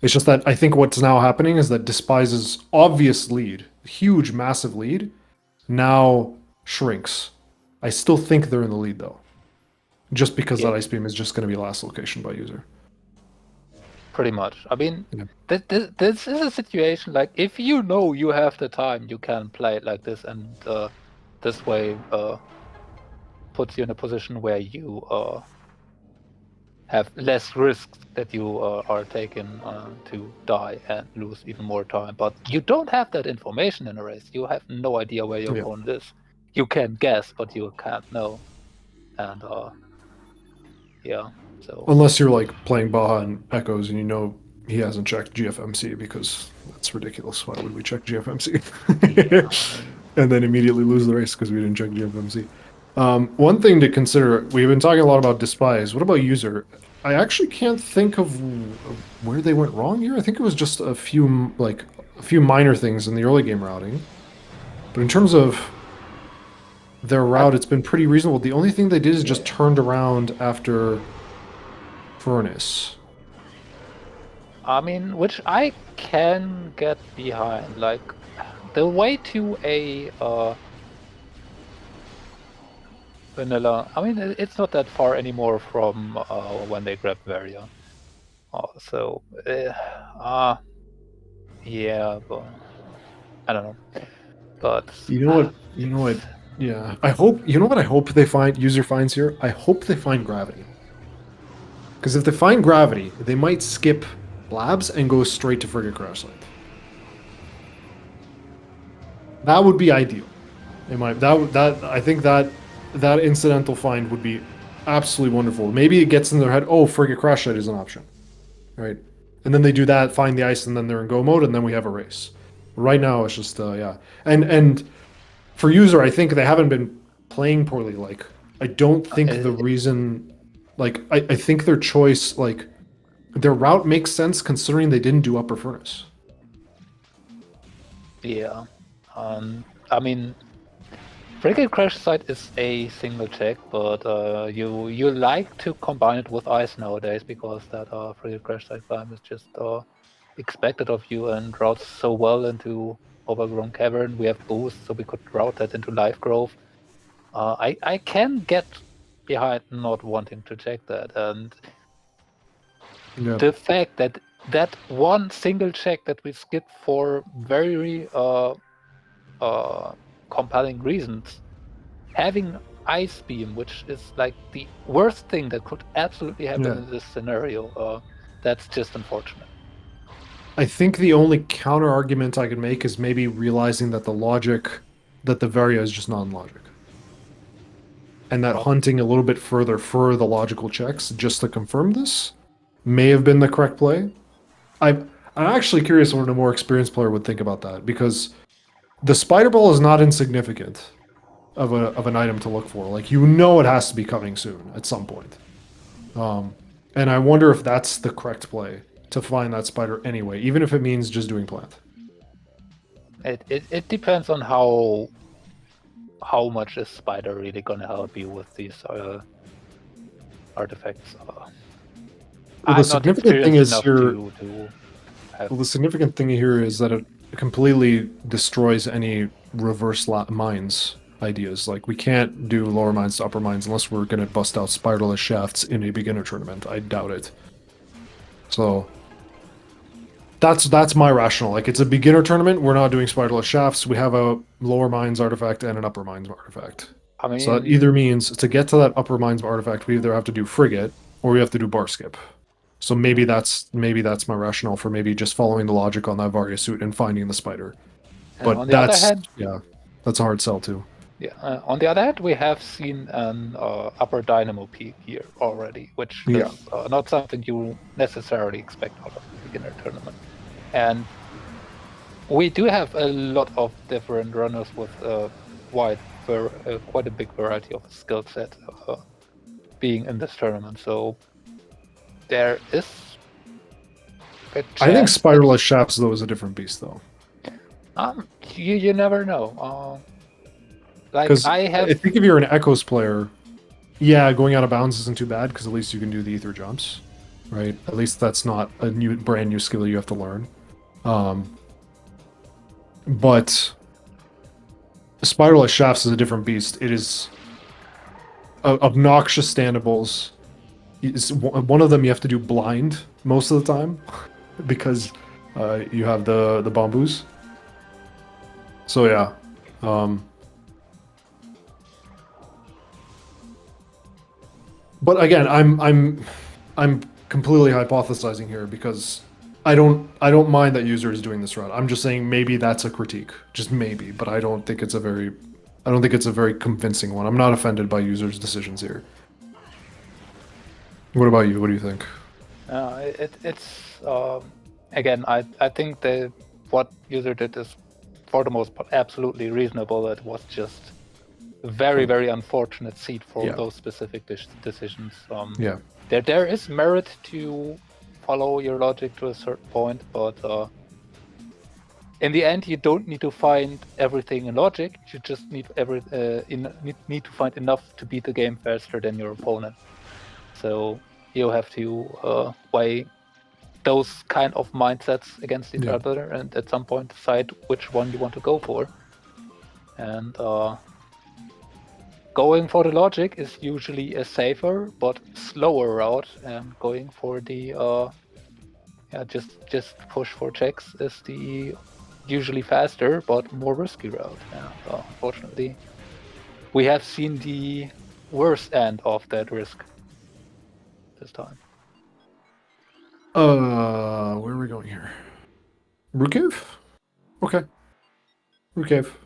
It's just that I think what's now happening is that Despise's obvious lead, huge, massive lead, now shrinks. I still think they're in the lead though, just because that ice beam is just going to be last location by user. Pretty much. I mean, this is a situation like, if you know you have the time, you can play it like this, and this way puts you in a position where you have less risks that you are taking to die and lose even more time. But you don't have that information in a race. You have no idea where your opponent is. You can guess, but you can't know. And yeah. So unless you're like playing Baja and Echoes and you know he hasn't checked GFMC, because that's ridiculous. Why would we check GFMC? And then immediately lose the race because we didn't check GFMC. One thing to consider, we've been talking a lot about Dispize. What about user? I actually can't think of where they went wrong here. I think it was just a few minor things in the early game routing. But in terms of their route, it's been pretty reasonable. The only thing they did is just turned around after Furnace. I mean, which I can get behind. Like, the way to a vanilla. I mean, it's not that far anymore from when they grabbed Varia. Yeah, but I don't know. But you know what? Yeah, I hope. You know what? I hope they find user finds here. I hope they find gravity. Because if they find gravity, they might skip labs and go straight to frigate crash site. That would be ideal. I think that incidental find would be absolutely wonderful. Maybe it gets in their head, oh, frigate crash site is an option, right? And then they do that, find the ice, and then they're in go mode, and then we have a race. Right now, it's just yeah. And for user, I think they haven't been playing poorly. Like, I don't think the reason, like, I think their choice, like, their route makes sense considering they didn't do upper furnace. Yeah, I mean, frigate crash site is a single check, but you like to combine it with ice nowadays, because that frigate crash site climb is just expected of you and routes so well into overgrown cavern. We have boost, so we could route that into life growth. I can get behind not wanting to check that, and Yeah. the fact that that one single check that we skipped for very compelling reasons, having ice beam, which is like the worst thing that could absolutely happen Yeah. in this scenario, that's just unfortunate. I think the only counter argument I could make is maybe realizing that the Varia is just non-logic. And that hunting a little bit further for the logical checks just to confirm this may have been the correct play. I'm actually curious what a more experienced player would think about that, because the spider ball is not insignificant of an item to look for. Like, you know, it has to be coming soon at some point. And I wonder if that's the correct play to find that spider anyway, even if it means just doing plant. It depends on how much is spider really gonna help you with these artifacts. Well, I'm not experienced enough to have. Well, the significant thing here is that it completely destroys any reverse mines ideas. Like, we can't do lower mines to upper mines unless we're going to bust out spiderless shafts in a beginner tournament. I doubt it. So that's my rationale. Like, it's a beginner tournament. We're not doing spiderless shafts. We have a lower mines artifact and an upper mines artifact. I mean, So that either means to get to that upper mines artifact, we either have to do frigate or we have to do bar skip. So maybe that's my rationale for maybe just following the logic on that Varia suit and finding the spider. But on the other hand, that's a hard sell too. Yeah. On the other hand, we have seen an upper dynamo peak here already, which is not something you necessarily expect out of a beginner tournament. And we do have a lot of different runners with quite a big variety of skill set being in this tournament. So there is a chance. I think spiderless shafts though is a different beast though. You never know. Because I think if you're an Echoes player, going out of bounds isn't too bad because at least you can do the ether jumps, right? At least that's not a brand new skill you have to learn. But spiderless shafts is a different beast. It is obnoxious standables. One of them you have to do blind most of the time because you have the bamboos. So yeah. But again, I'm completely hypothesizing here because I don't mind that user is doing this route. I'm just saying maybe that's a critique, just maybe, but I don't think it's a very convincing one. I'm not offended by users' decisions here. What about you? What do you think? It's again, I think that what user did is for the most part absolutely reasonable. It was just very unfortunate seat for those specific decisions. There is merit to follow your logic to a certain point, but in the end, you don't need to find everything in logic. You just need need to find enough to beat the game faster than your opponent. So you have to weigh those kind of mindsets against each other, and at some point decide which one you want to go for. And going for the logic is usually a safer but slower route, and going for the just push for checks is the usually faster but more risky route. And unfortunately, we have seen the worst end of that risk this time. Where are we going here? Root Cave? Okay. Root Cave.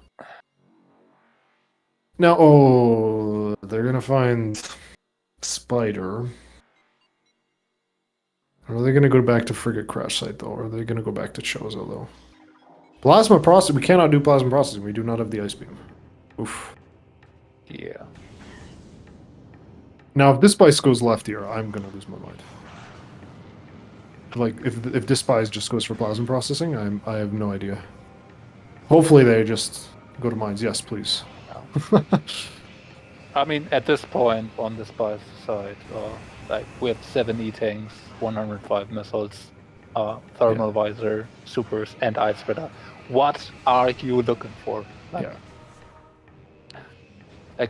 Now, they're gonna find Spider. Are they gonna go back to Frigate Crash Site though? Or are they gonna go back to Chozo though? Plasma processing. We cannot do plasma processing. We do not have the ice beam. Oof. Yeah. Now, if Dispize goes left here, I'm gonna lose my mind. Like, if Dispize just goes for plasma processing, I have no idea. Hopefully they just go to mines. Yes, please. I mean, at this point on the Dispize side, like we have 7 E-tanks, 105 missiles. thermal visor, supers, and ice spreader. What are you looking for? Like,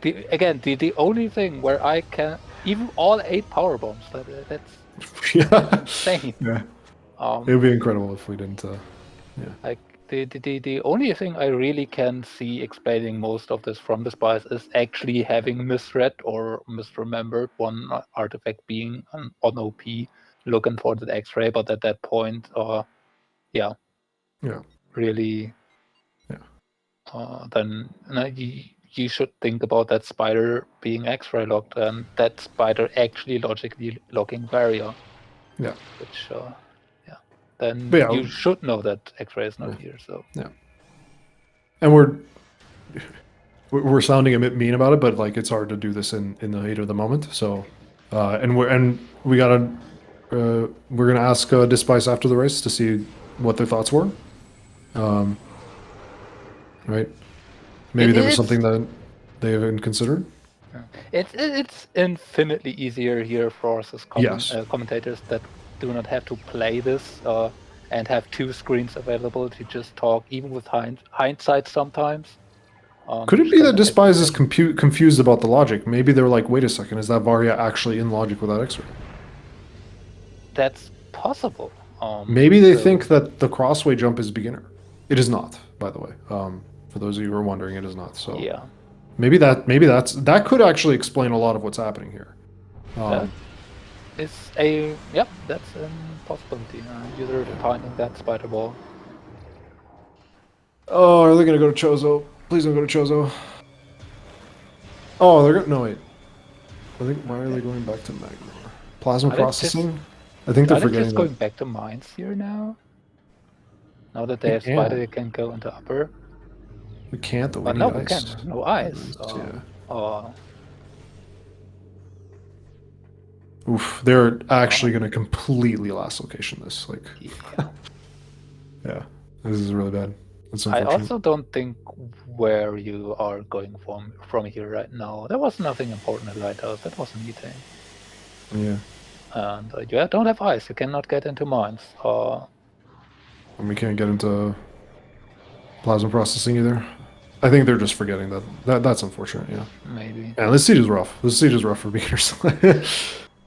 the only thing where I can even all 8 power bombs. That's Yeah. insane. Yeah. It would be incredible if we didn't. Like the only thing I really can see explaining most of this from Dispize is actually having misread or misremembered one artifact being on OP, looking for the X-ray, but at that point, Yeah. really, Yeah. then you should think about that spider being X-ray locked and that spider actually logically locking barrier. Yeah. Which, then But yeah, you should know that X-ray is not here. So yeah. And we're sounding a bit mean about it, but like it's hard to do this in the heat of the moment. So, we're gonna ask Despice after the race to see what their thoughts were. Right? Maybe there was something that they haven't considered. it's infinitely easier here for us as Yes. commentators that do not have to play this and have 2 screens available to just talk, even with hindsight sometimes. Could it Which be can that affect Despice is decisions. confused about the logic? Maybe they're like, wait a second, is that Varia actually in logic without X-ray? That's possible. Maybe they think that the crossway jump is beginner. It is not, by the way. For those of you who are wondering, it is not. So Yeah, maybe that could actually explain a lot of what's happening here. that is that's a possibility. User finding that spider ball. Oh, are they gonna go to Chozo? Please don't go to Chozo. Oh, they're gonna no wait. I think why are they going back to Magma? Plasma Are they just- processing? I think they're Are they forgetting just that. going back to mines here now? Now that they We have spider, they can. can go into upper. We can't though. We But need no, we ice. can't. No ice. Yeah. Oh, Oof. They're actually gonna completely last location this. Like. yeah. Yeah. This is really bad. It's I unfortunate. also don't think where you are going from here right now. There was nothing important at Lighthouse. That was a meeting. Yeah. And you don't have ice. You cannot get into mines. And we can't get into plasma processing either. I think they're just forgetting that's unfortunate. Yeah. Maybe. Yeah. This seed is rough. This seed is rough for beginners.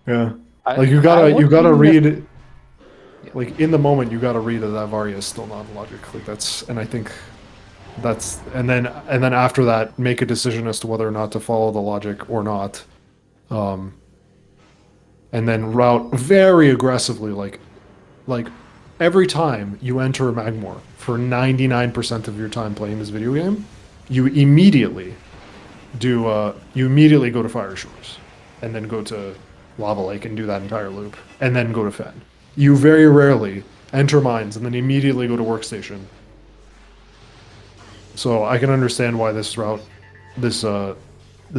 Yeah. Like you would gotta even read. Like in the moment, you gotta read that Varia is still not logic. Like and I think and then after that, make a decision as to whether or not to follow the logic or not. And then route very aggressively, like every time you enter a Magmor for 99% of your time playing this video game, you immediately go to Fire Shores, and then go to Lava Lake and do that entire loop, and then go to Fen. You very rarely enter mines and then immediately go to Workstation. So I can understand why this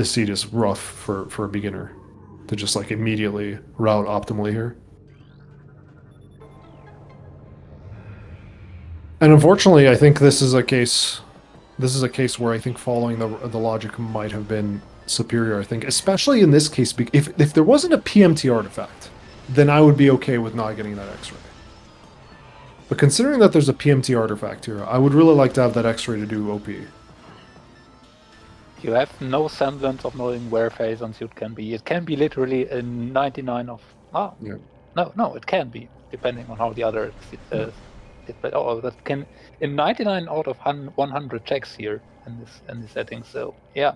seed is rough for a beginner to just like immediately route optimally here. And unfortunately, I think this is a case where I think following the logic might have been superior. I think, especially in this case, if there wasn't a PMT artifact, then I would be okay with not getting that X-ray. But considering that there's a PMT artifact here, I would really like to have that X-ray to do OP. You have no semblance of knowing where Phazon suit can be. It can be literally a 99 of... Oh, Yeah. No, it can be, depending on how the other... that can... In 99 out of 100 checks here in this setting, so yeah.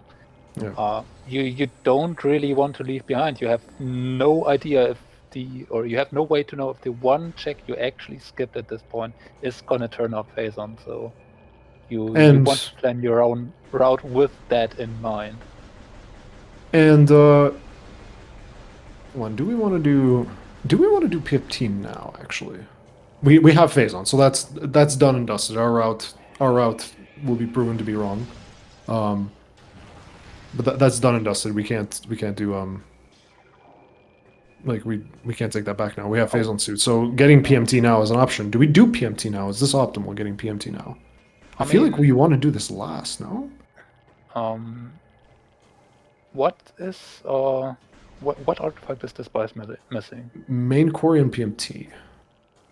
Yeah. You don't really want to leave behind. You have no idea if you have no way to know if the one check you actually skipped at this point is gonna turn out Phazon, so... You want to plan your own route with that in mind. And do we want to do PFT now? Actually, we have Phazon, so that's done and dusted. Our route will be proven to be wrong, but that's done and dusted. We can't do like we can't take that back now. We have Phazon suit, so getting PMT now is an option. Do we do PMT now? Is this optimal? Getting PMT now? I feel like we want to do this last, no? What is what artifact is Dispize missing? Main Corian PMT.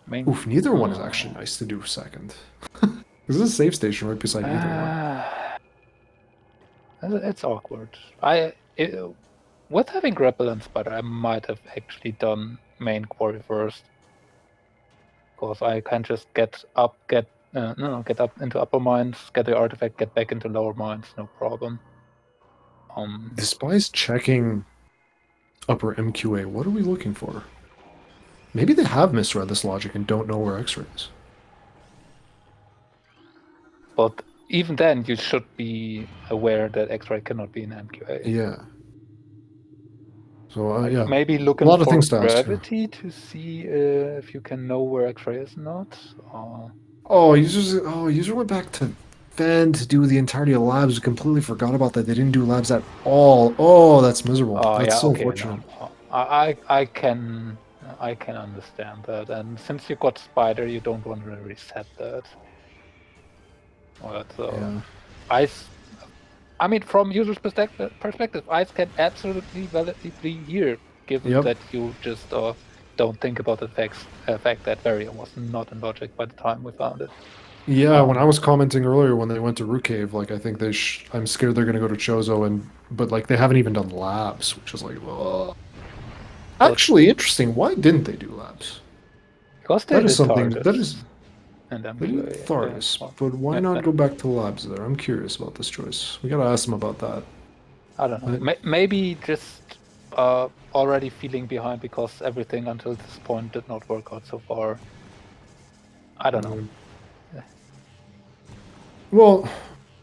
Main. Oof, neither one is actually nice to do second. This is a safe station right beside neither one. It's awkward. With having grapple and spider, I might have actually done main quarry first, because I can just get up into upper mines, get the artifact, get back into lower mines, no problem. Despise checking upper MQA. What are we looking for? Maybe they have misread this logic and don't know where X-ray is. But even then, you should be aware that X-ray cannot be in MQA. Yeah. So yeah, Maybe look a lot of for things to ask. Yeah. gravity to see if you can know where X-ray is not. Oh, user went back to Fen to do the entirety of labs. Completely forgot about that. They didn't do labs at all. Oh, that's miserable. That's yeah, so okay, unfortunate. no. I can understand that, and since you got spider, you don't want to reset that. But Yeah. ice. I mean, from user's perspective, ice can absolutely validly be here, given Yep. that you just don't think about the fact that barrier was not in logic by the time we found it. Yeah, when I was commenting earlier when they went to Root Cave, like I think I'm scared they're gonna go to Chozo but like they haven't even done labs, which is like, oh. Actually interesting. Why didn't they do labs? Because That is something that is and they did Thardis, but why not go back to labs there? I'm curious about this choice. We gotta ask them about that. I don't know. Maybe just already feeling behind because everything until this point did not work out so far. I don't know. Well,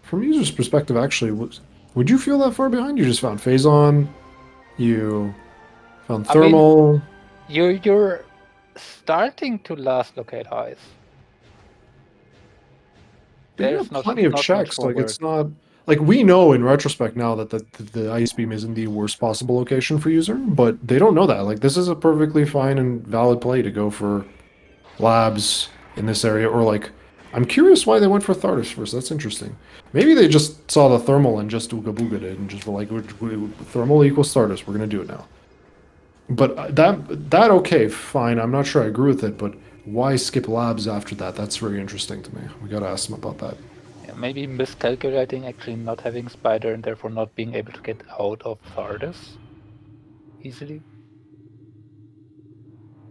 from user's perspective, actually, would you feel that far behind? You just found Phazon, you found Thermal. I mean, you're starting to last locate highs. There's plenty of checks. Like it's not like we know in retrospect now that the ice beam isn't the worst possible location for user, but they don't know that. Like this is a perfectly fine and valid play to go for labs in this area, or like I'm curious why they went for Thardis first. That's interesting. Maybe they just saw the thermal and just ooga booga'd it and just were like, thermal equals Thardis. We're gonna do it now. But that okay, fine. I'm not sure I agree with it, but why skip labs after that? That's very interesting to me. We gotta ask them about that. Yeah, maybe miscalculating actually not having spider and therefore not being able to get out of Thardis easily.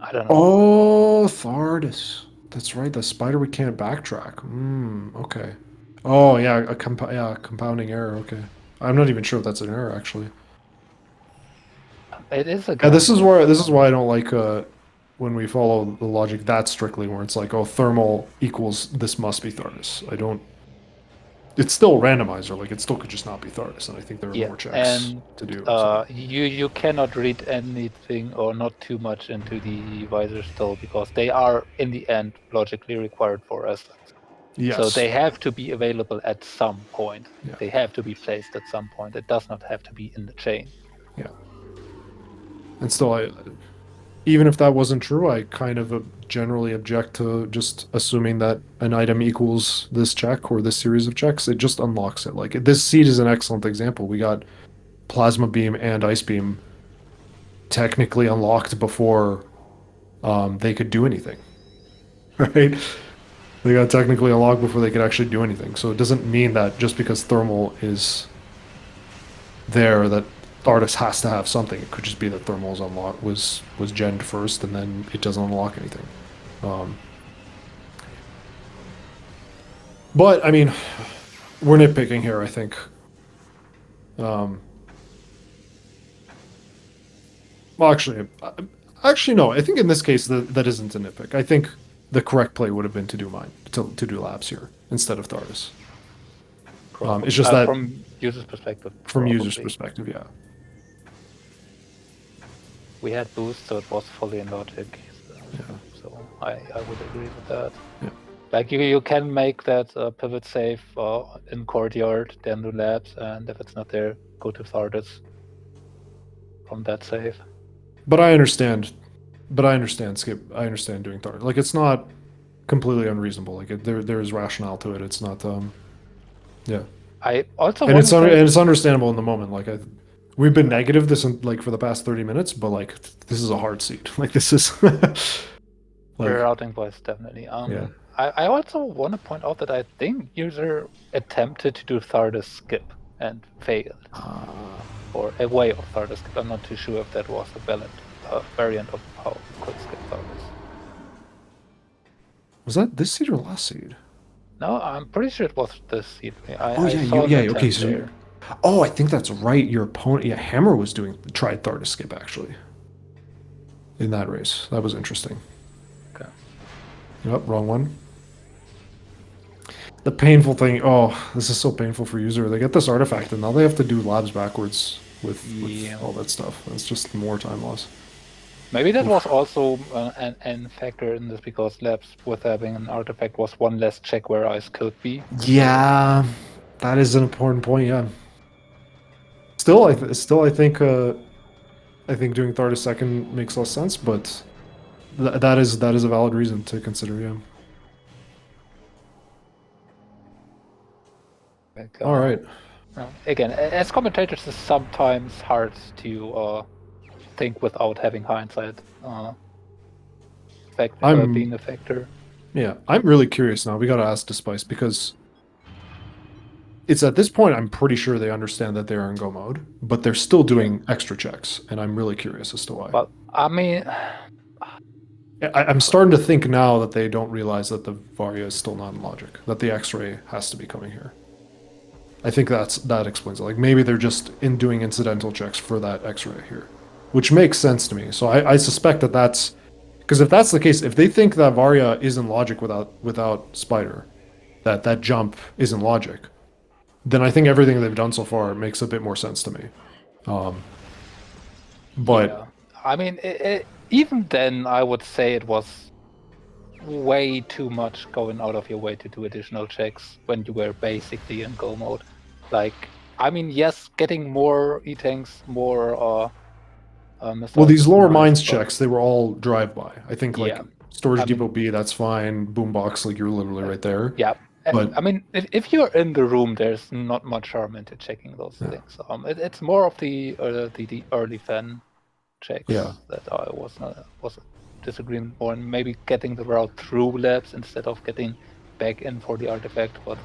I don't know. Oh, Thardis. That's right. The spider we can't backtrack. Okay. Oh yeah, compounding error. Okay. I'm not even sure if that's an error actually. It is a. Yeah, this is why I don't like when we follow the logic that strictly, where it's like, oh, thermal equals this must be Thardis. I don't. It's still randomizer. Like it still could just not be Thardis, and I think there are more checks to do. So. You cannot read anything or not too much into the visor still because they are in the end logically required for us. Yes. So they have to be available at some point. Yeah. They have to be placed at some point. It does not have to be in the chain. Yeah. And still, even if that wasn't true, I kind of generally object to just assuming that an item equals this check or this series of checks. It just unlocks it. Like this seed is an excellent example. We got plasma beam and ice beam technically unlocked before they could do anything. Right? They got technically unlocked before they could actually do anything. So it doesn't mean that just because thermal is there that Thardis has to have something. It could just be that thermal's unlocked was genned first and then it doesn't unlock anything. But I mean, we're nitpicking here, I think. Well, actually no. I think in this case that isn't a nitpick. I think the correct play would have been to do do labs here instead of Thardis. It's just that from user's perspective. From user's perspective, yeah. We had boost, so it was fully in logic. So I would agree with that. Yeah. Like you can make that pivot safe in courtyard, then do labs, and if it's not there, go to Thardis from that save. But I understand, Skip. I understand doing Thardis. Like it's not completely unreasonable. Like there is rationale to it. It's not. Yeah. I also and it's understandable in the moment. Like we've been negative this like for the past 30 minutes, but like this is a hard seat. Like this is Like, routing wise, definitely. yeah. I also want to point out that I think user attempted to do Thardus skip and failed, or a way of Thardus skip. I'm not too sure if that was a valid variant of how you could skip Thardus. Was that this seed or last seed? No, I'm pretty sure it was this seed. Oh I yeah, saw an yeah. attempt Okay, so there. oh, I think that's right. Your opponent, yeah, Hammer was tried Thar to skip actually in that race. That was interesting. Okay. Yep, wrong one. The painful thing. Oh, this is so painful for user. They get this artifact and now they have to do labs backwards with Yeah. all that stuff. It's just more time loss. Maybe that Oof. was also an factor in this, because labs with having an artifact was one less check where ice could be. Yeah, that is an important point. Yeah. Still, I think doing Thar to second makes less sense, but that is a valid reason to consider. Yeah. Like, All right. again, as commentators, it's sometimes hard to think without having hindsight being a factor. Yeah, I'm really curious now. We got to ask Dispice because it's at this point I'm pretty sure they understand that they're in go mode, but they're still doing extra checks, and I'm really curious as to why. But I mean, I'm starting to think now that they don't realize that the Varia is still not in logic, that the X-ray has to be coming here. I think that explains it. Like maybe they're just doing incidental checks for that X-ray here, which makes sense to me. So I suspect that that's because if that's the case, if they think that Varia is in logic without Spider, that jump is in logic, then I think everything they've done so far makes a bit more sense to me. But yeah. I mean, even then, I would say it was way too much going out of your way to do additional checks when you were basically in go mode. Like, I mean, yes, getting more E-tanks, more well, these lower nice, mines but checks, they were all drive-by. I think like yeah. Storage I Depot mean, B, that's fine. Boombox, like you're literally right there. yeah. But I mean, if you're in the room, there's not much harm into checking those things. It's more of the early fan checks yeah, that I was disagreeing more, and maybe getting the route through labs instead of getting back in for the artifact. But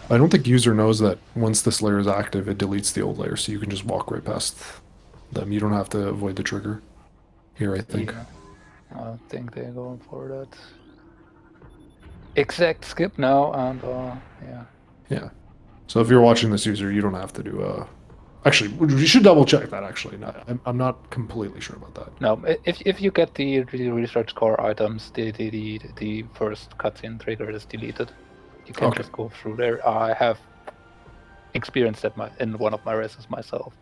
I don't think user knows that once this layer is active, it deletes the old layer, so you can just walk right past them. You don't have to avoid the trigger here, I think. yeah, I think they're going for that exact skip now, and yeah. Yeah. So if you're watching this user, you don't have to do. Actually, you should double check that. Actually, I'm not completely sure about that. No, if you get the research core items, the first cutscene trigger is deleted. You can just go through there. I have experienced that in one of my races myself.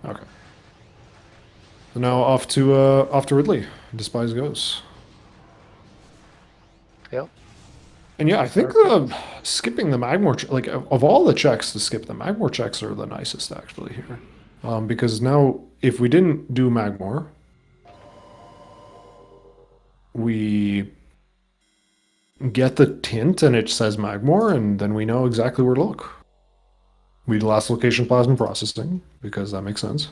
Okay. So now off to Ridley. Dispize goes. Yep. And yeah, I think skipping the Magmor, like of all the checks to skip, the Magmor checks are the nicest actually here. Because now if we didn't do Magmor, we get the tint and it says Magmor, and then we know exactly where to look. We do last location plasma processing, because that makes sense.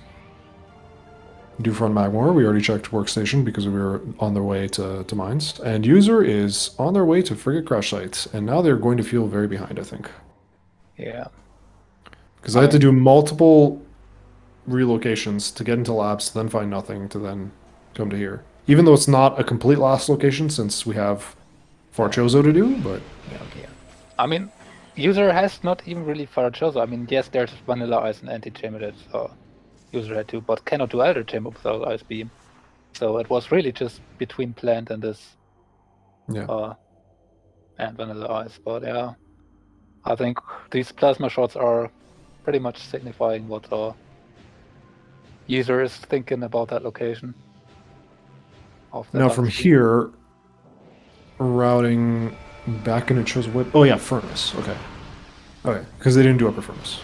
Do front Magmor, we already checked workstation because we were on their way to mines. And user is on their way to frigate crash sites, and now they're going to feel very behind, I think. Yeah. Because I had to do multiple relocations to get into labs, to then find nothing, to then come to here. Even though it's not a complete last location, since we have Farchozo to do, but yeah. I mean, user has not even really Farchozo. I mean, yes, there's Vanilla Ice and Anti-Chamber that user had to, but cannot do Elder Chamber without Ice Beam. So it was really just between Plant and this. yeah. And Vanilla Ice. But yeah, I think these plasma shots are pretty much signifying what user is thinking about that location. Now from here, routing back into chose what? Oh yeah, furnace. Okay, because they didn't do upper furnace,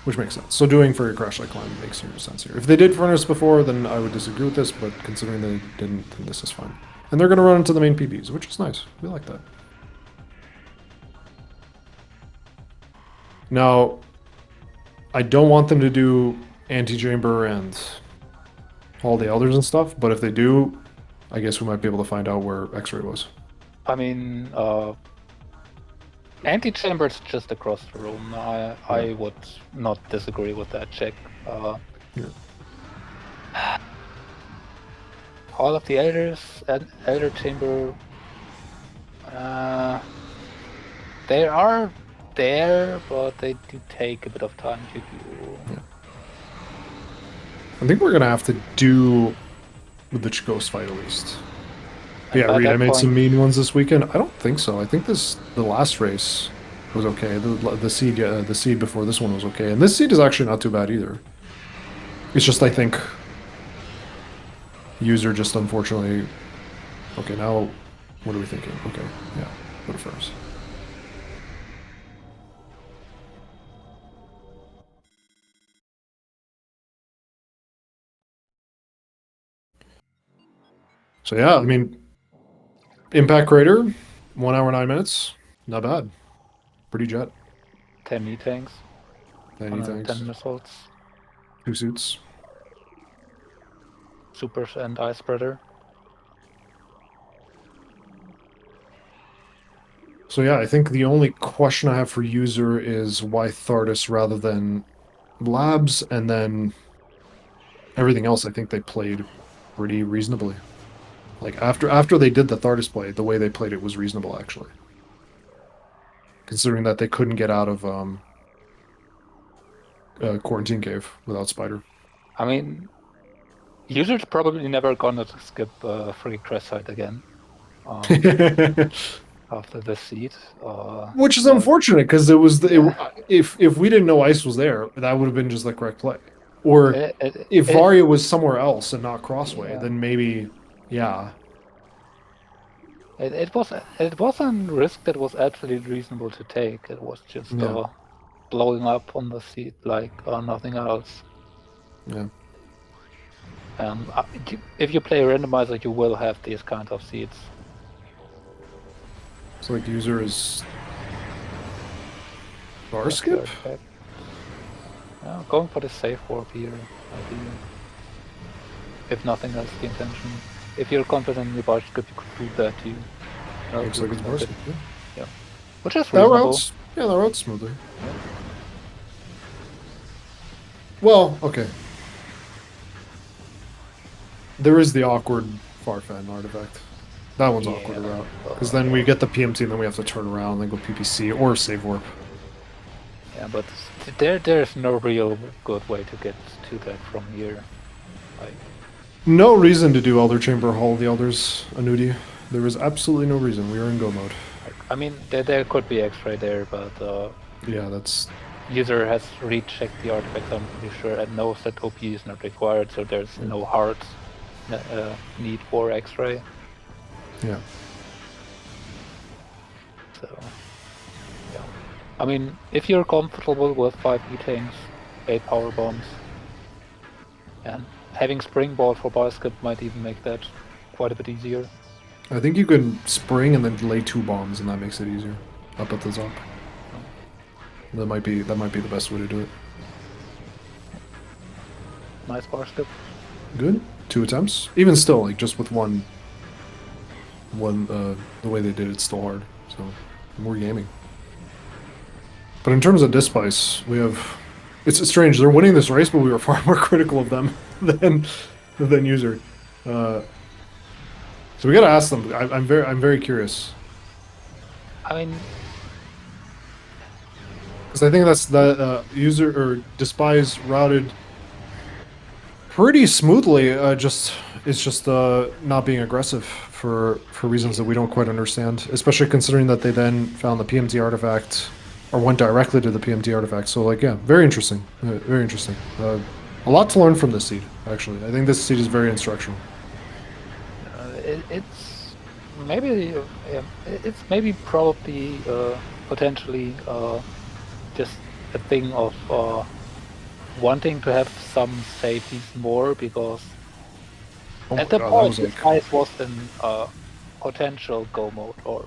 which makes sense. So doing for your crash light climb makes zero sense here. If they did furnace before, then I would disagree with this. But considering they didn't, then this is fine. And they're gonna run into the main PBs, which is nice. We like that. Now, I don't want them to do anti-chamber and all the elders and stuff, but if they do, I guess we might be able to find out where X-ray was. I mean, antechamber's just across the room. I would not disagree with that check. Yeah. Hall of the Elders and Elder Chamber, they are there, but they do take a bit of time to do. Yeah. I think we're gonna have to do with the Ghost fight at least. Yeah, Reed, I made some mean ones this weekend. I don't think so. I think the last race was okay. The seed before this one was okay, and this seed is actually not too bad either. It's just I think user just unfortunately. Okay, now what are we thinking? Okay, yeah, go to first. So yeah, I mean, impact crater, 1 hour 9 minutes, not bad. Pretty jet. 10 knee tanks. 10 missiles. 2 suits. Supers and ice spreader. So yeah, I think the only question I have for user is why Thardis rather than Labs, and then everything else I think they played pretty reasonably. Like after they did the Thardis play, the way they played it was reasonable actually. Considering that they couldn't get out of quarantine cave without Spider. I mean, user's probably never gonna skip free crash site again. After the seed, which is unfortunate because it was if we didn't know ice was there, that would have been just the correct play. Or if Varia was somewhere else and not Crossway, then maybe, yeah. It was a risk that was absolutely reasonable to take. It was just blowing up on the seed like nothing else. Yeah. If you play Randomizer, you will have these kinds of seeds. It's like user is bar skip? Going for the safe warp here, ideally. If nothing else, the intention. If you're confident in your bar skip, you could do that too. Looks like it's bar skip, yeah. Which is reasonable. That routes smoothly. Yeah. Well, okay. There is the awkward Farfan artifact. That one's awkward to route. Because then we get the PMT and then we have to turn around and then go PPC or save warp. Yeah, but there's no real good way to get to that from here. No reason to do Elder Chamber Hall of the Elders, Anudi. There is absolutely no reason. We are in go mode. I mean, there could be X-ray there, but yeah, that's... User has rechecked the artifacts, I'm pretty sure, and knows that OP is not required, so there's no hard need for X-ray. Yeah. So, yeah. I mean, if you're comfortable with 5 E-tanks, 8 power bombs, and having Springboard for Barskip might even make that quite a bit easier. I think you can spring and then lay 2 bombs, and that makes it easier. Up at the top. That might be the best way to do it. Nice Barskip. Good. 2 attempts. Even still, like just with one the way they did it's still hard. So more gaming. But in terms of Dispize, we have it's strange, they're winning this race, but we were far more critical of them than user. So we gotta ask them. I'm very curious. I mean, because I think that's the user or Dispize routed pretty smoothly. It's just not being aggressive for reasons that we don't quite understand. Especially considering that they then found the PMT artifact or went directly to the PMT artifact. So like, yeah, very interesting. Very interesting. A lot to learn from this seed. Actually, I think this seed is very instructional. It's maybe probably potentially just a thing of wanting to have some safeties more, because at the point this guy was in potential go mode, or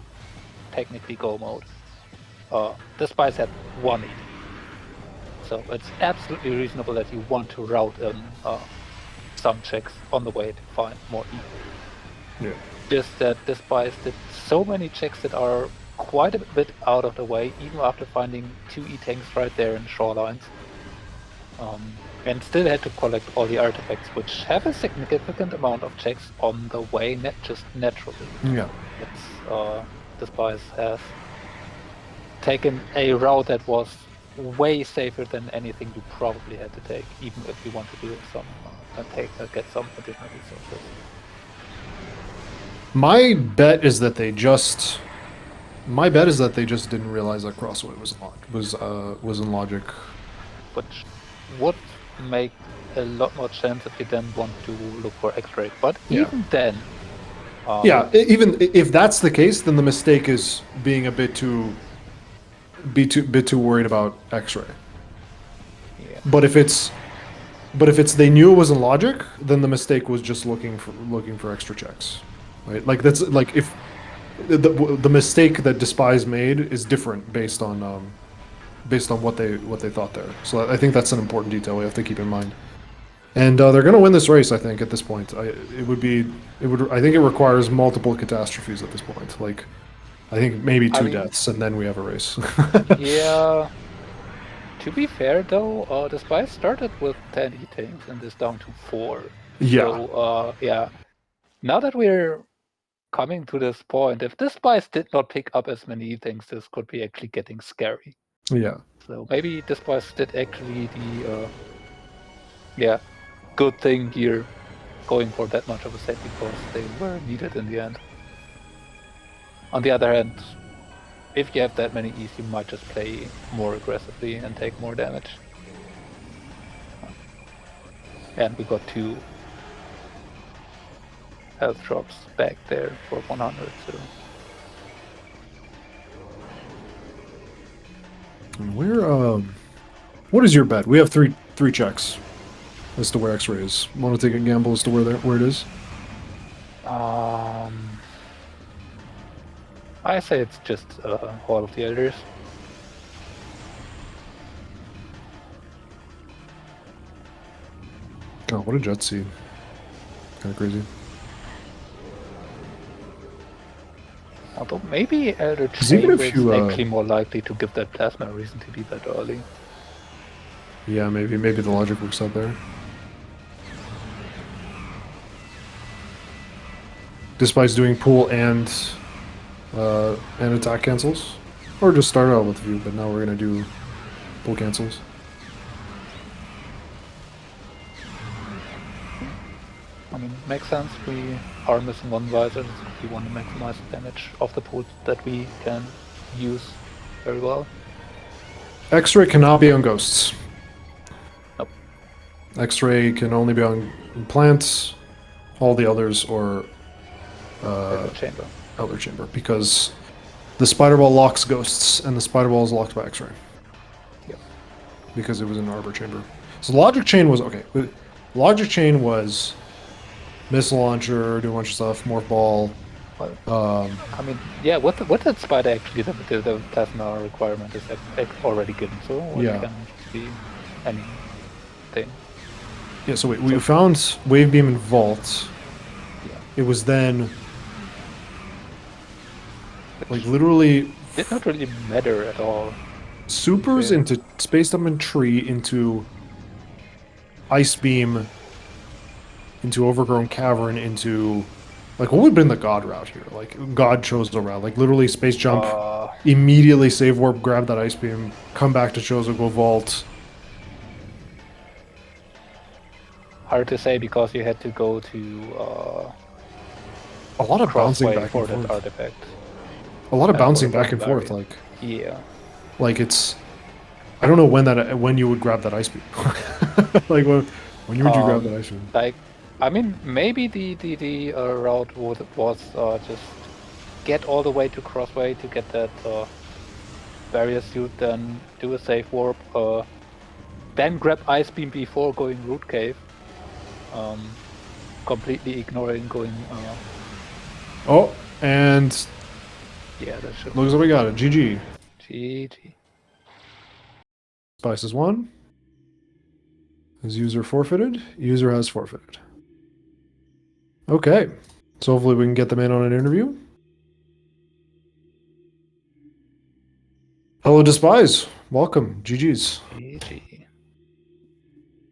technically go mode. Dispize had 1 ED. So it's absolutely reasonable that you want to route in some checks on the way to find more ED. Yeah. Just that Dispize did so many checks that are quite a bit out of the way, even after finding 2 E-tanks right there in shorelines. And still had to collect all the artifacts, which have a significant amount of checks on the way, not just naturally. Yeah. It's Dispize has taken a route that was way safer than anything you probably had to take, even if you want to do some get some additional resources. My bet is that they just didn't realize that Crossway was in logic. Which would make a lot more sense if you then want to look for X-ray. But Yeah. even then, Yeah, even if that's the case, then the mistake is being a bit too worried about X-ray. yeah. But if it's they knew it was in logic, then the mistake was just looking for extra checks, right? Like that's like if the mistake that Despise made is different based on what they thought there. So I think that's an important detail we have to keep in mind. And they're going to win this race, I think. At this point, I think it requires multiple catastrophes at this point. Like, I think maybe two deaths, and then we have a race. Yeah. To be fair, though, the Spy started with 10 E-tanks and is down to 4. Yeah. So, yeah. Now that we're coming to this point, if the Spies did not pick up as many E-tanks, this could be actually getting scary. Yeah. So maybe the Spies did actually the good thing here, going for that much of a set because they were needed in the end. On the other hand, if you have that many E's, you might just play more aggressively and take more damage. And we got 2 health drops back there for 100, so... Where what is your bet? We have three checks as to where X-ray is. Want to take a gamble as to where it is? I say it's just Hall of the Elders. Oh, what a jet seed. Kind of crazy. Although maybe Elder Even Chamber if is you, actually more likely to give that plasma a reason to be that early. Yeah, maybe the logic works out there. Despite doing pool and attack cancels, or just start out with a few. But now we're gonna do pool cancels. I mean, makes sense. We are missing one visor. We want to maximize the damage of the pool that we can use very well. X-ray cannot be on ghosts. Nope. X-ray can only be on plants. All the others or Elder Chamber, because the spider ball locks ghosts, and the spider ball is locked by X-ray. Yep. Because it was in Arbor Chamber. So logic chain was okay. Logic chain was missile launcher, do a bunch of stuff, morph ball. I mean, yeah, with that spider actually, the plasma requirement is already given, so it can just be anything. Yeah, so we found Wave Beam and Vault. Yeah. It was then, like, literally... Did not really matter at all. Supers into Space Dumping Tree, into Ice Beam, into Overgrown Cavern, into... Like, what would have been the God route here? Like, God chose the route. Like, literally Space Jump, immediately Save Warp, grab that Ice Beam, come back to Chozo, go Vault. Hard to say because you had to go to a lot of bouncing back for and forth. That artifact. A lot of bouncing back and forth, like... Yeah. Like, it's... I don't know when you would grab that Ice Beam. Like, when would you grab that Ice Beam? Like, I mean, maybe the route was just get all the way to Crossway to get that barrier suit, then do a safe warp, then grab Ice Beam before going Root Cave, completely ignoring going... Oh, and... Yeah, that should... Looks like we got it. GG. GG. Spice is won. Is user forfeited? User has forfeited. Okay. So hopefully we can get them in on an interview. Hello, Dispize. Welcome. GG's. GG.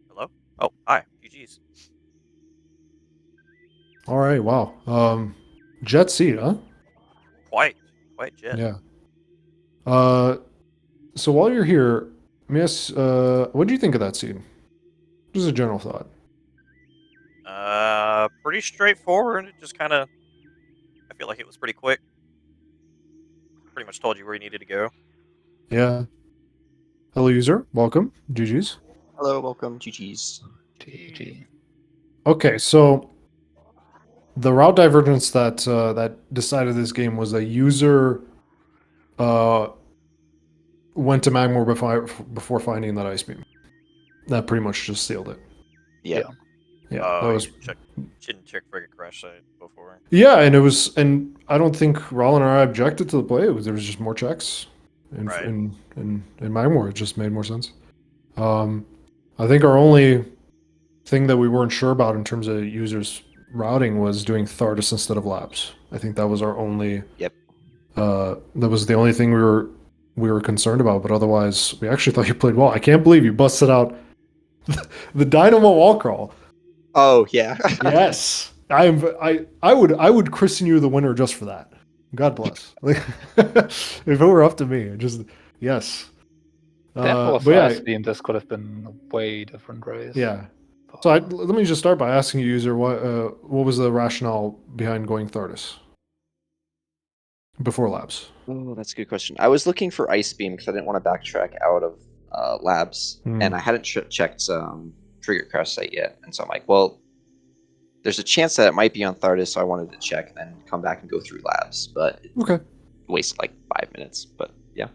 Hello? Oh, hi. GG's. All right. Wow. Jet seat, huh? Quite jet. Yeah. So while you're here, Miss, what do you think of that scene? Just a general thought. Pretty straightforward. It just kind of, I feel like it was pretty quick. Pretty much told you where you needed to go. Yeah. Hello, user. Welcome. GG's. Hello, welcome, GG's. GG. Okay, so the route divergence that that decided this game was that user went to Magmore before finding that ice beam. That pretty much just sealed it. Yep. Yeah, Oh, that was. you didn't check frigate crash site before. Yeah, and it was, and I don't think Rollin or I objected to the play. There was just more checks in Right. in Magmore. It just made more sense. I think our only thing that we weren't sure about in terms of users routing was doing Thardus instead of Labs. I think that was our only. Yep. That was the only thing we were concerned about. But otherwise, we actually thought you played well. I can't believe you busted out the Dynamo wall crawl. Oh yeah. Yes, I would christen you the winner just for that. God bless. Like, if it were up to me, just yes. That was but yeah, ice beam. This could have been a way different race. yeah. So let me just start by asking you, user, what was the rationale behind going Thardus before Labs? Oh, that's a good question. I was looking for Ice Beam because I didn't want to backtrack out of labs, and I hadn't checked Trigger Crash site yet, and so I'm like, well, there's a chance that it might be on Thardus, so I wanted to check and then come back and go through labs, but it Okay, wasted like 5 minutes. But yeah.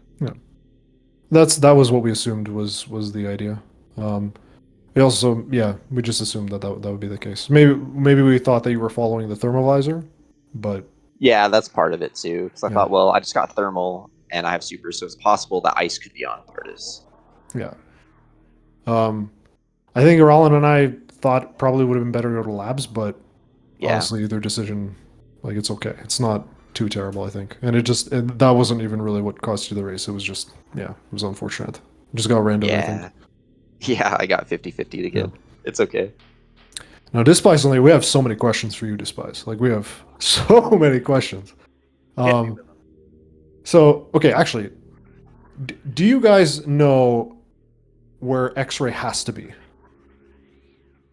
that was what we assumed was the idea. We also, yeah, we just assumed that would be the case. Maybe we thought that you were following the thermalizer, but Yeah, that's part of it too. Because I Yeah. thought, well, I just got thermal and I have super, so it's possible that ice could be on Thardus. yeah. I think Rollin and I thought probably would have been better to go to Labs, but Yeah. honestly, their decision, like, it's okay. It's not too terrible, I think. And that wasn't even really what cost you the race. It was just, yeah, it was unfortunate. Just got random, I think. Yeah. Yeah, I got 50-50 to get. Yeah. It's okay. Now, Dispize, we have so many questions for you, Dispize. Like, we have so many questions. Hit me with them. So, okay, actually, do you guys know where X-ray has to be?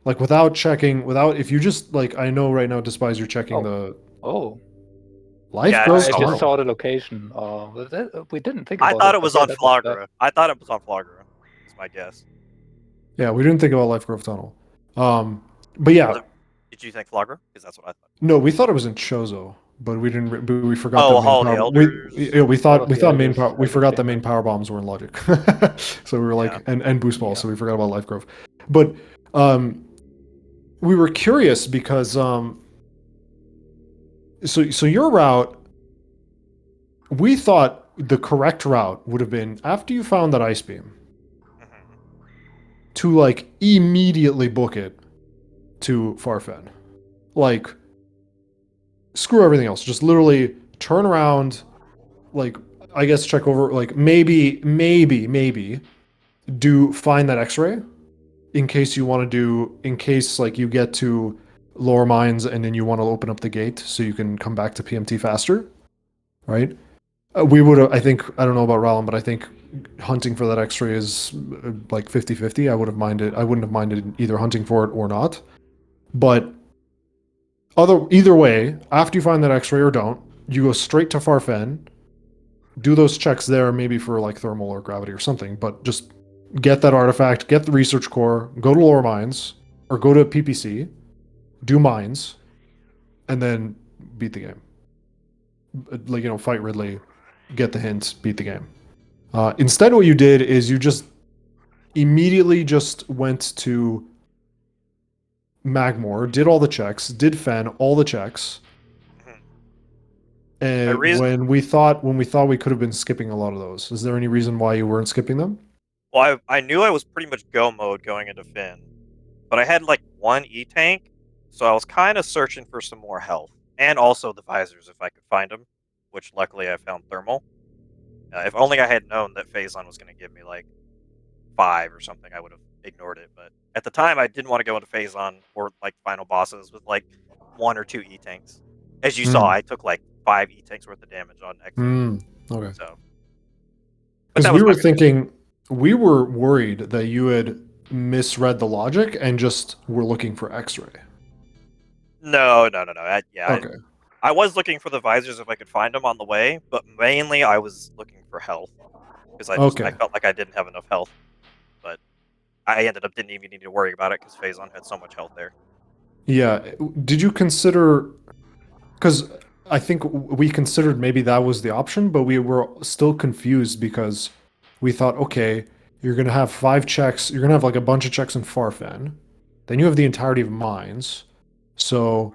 Like, if you just, like, I know right now, Dispize, you're checking the Oh, life Yeah, growth I so- tunnel. just saw the location. We didn't think I about thought it. it was but on yeah, that was Flagra. I thought it was on Flagra. That's my guess. Yeah, we didn't think about life growth tunnel. But yeah, Did you think Flagra? Because that's what I thought. no, we thought it was in Chozo, but we didn't. But we forgot. Oh, that Hall main of the power, Elders. we thought Hall of the main Elders, power. We I forgot just that main remember. power bombs were in logic. So we were like, Yeah. and boost balls. Yeah. So we forgot about life growth. But we were curious because so your route, we thought the correct route would have been after you found that ice beam Mhm. to like immediately book it to Farfen. Like, screw everything else. Just literally turn around, like, I guess check over, like, maybe do find that X-ray in case you want to do, in case like you get to lower mines and then you want to open up the gate so you can come back to PMT faster, right? We would have, I think, I don't know about Rollin, but I think hunting for that X-ray is like 50-50. I wouldn't have minded either hunting for it or not. But either way, after you find that X-ray or don't, you go straight to Farfen, do those checks there, maybe for like thermal or gravity or something, but just get that artifact, get the research core, go to lower mines, or go to PPC, do mines, and then beat the game. Like, fight Ridley, get the hint, beat the game. Instead, what you did is you just immediately just went to Magmore, did all the checks, did Fen all the checks, Mhm. and when we thought we could have been skipping a lot of those. Is there any reason why you weren't skipping them? Well, I knew I was pretty much go mode going into Finn, but I had like one E tank, so I was kind of searching for some more health. And also the visors, if I could find them, which luckily I found thermal. If only I had known that Phazon was going to give me like 5 or something, I would have ignored it. But at the time, I didn't want to go into Phazon or like final bosses with like 1 or 2 E-tanks. As you saw, I took like 5 E-tanks worth of damage on X-Ray. Okay. So, but Because that we was were my biggest- thinking, we were worried that you had misread the logic and just were looking for X-ray. No. Okay. I was looking for the visors if I could find them on the way, but mainly I was looking for health because I felt like I didn't have enough health. But I ended up didn't even need to worry about it because Phazon had so much health there. Yeah. Did you consider? Because I think we considered maybe that was the option, but we were still confused because we thought, okay, you're gonna have 5 checks. You're gonna have like a bunch of checks in Farfen. Then you have the entirety of mines. So,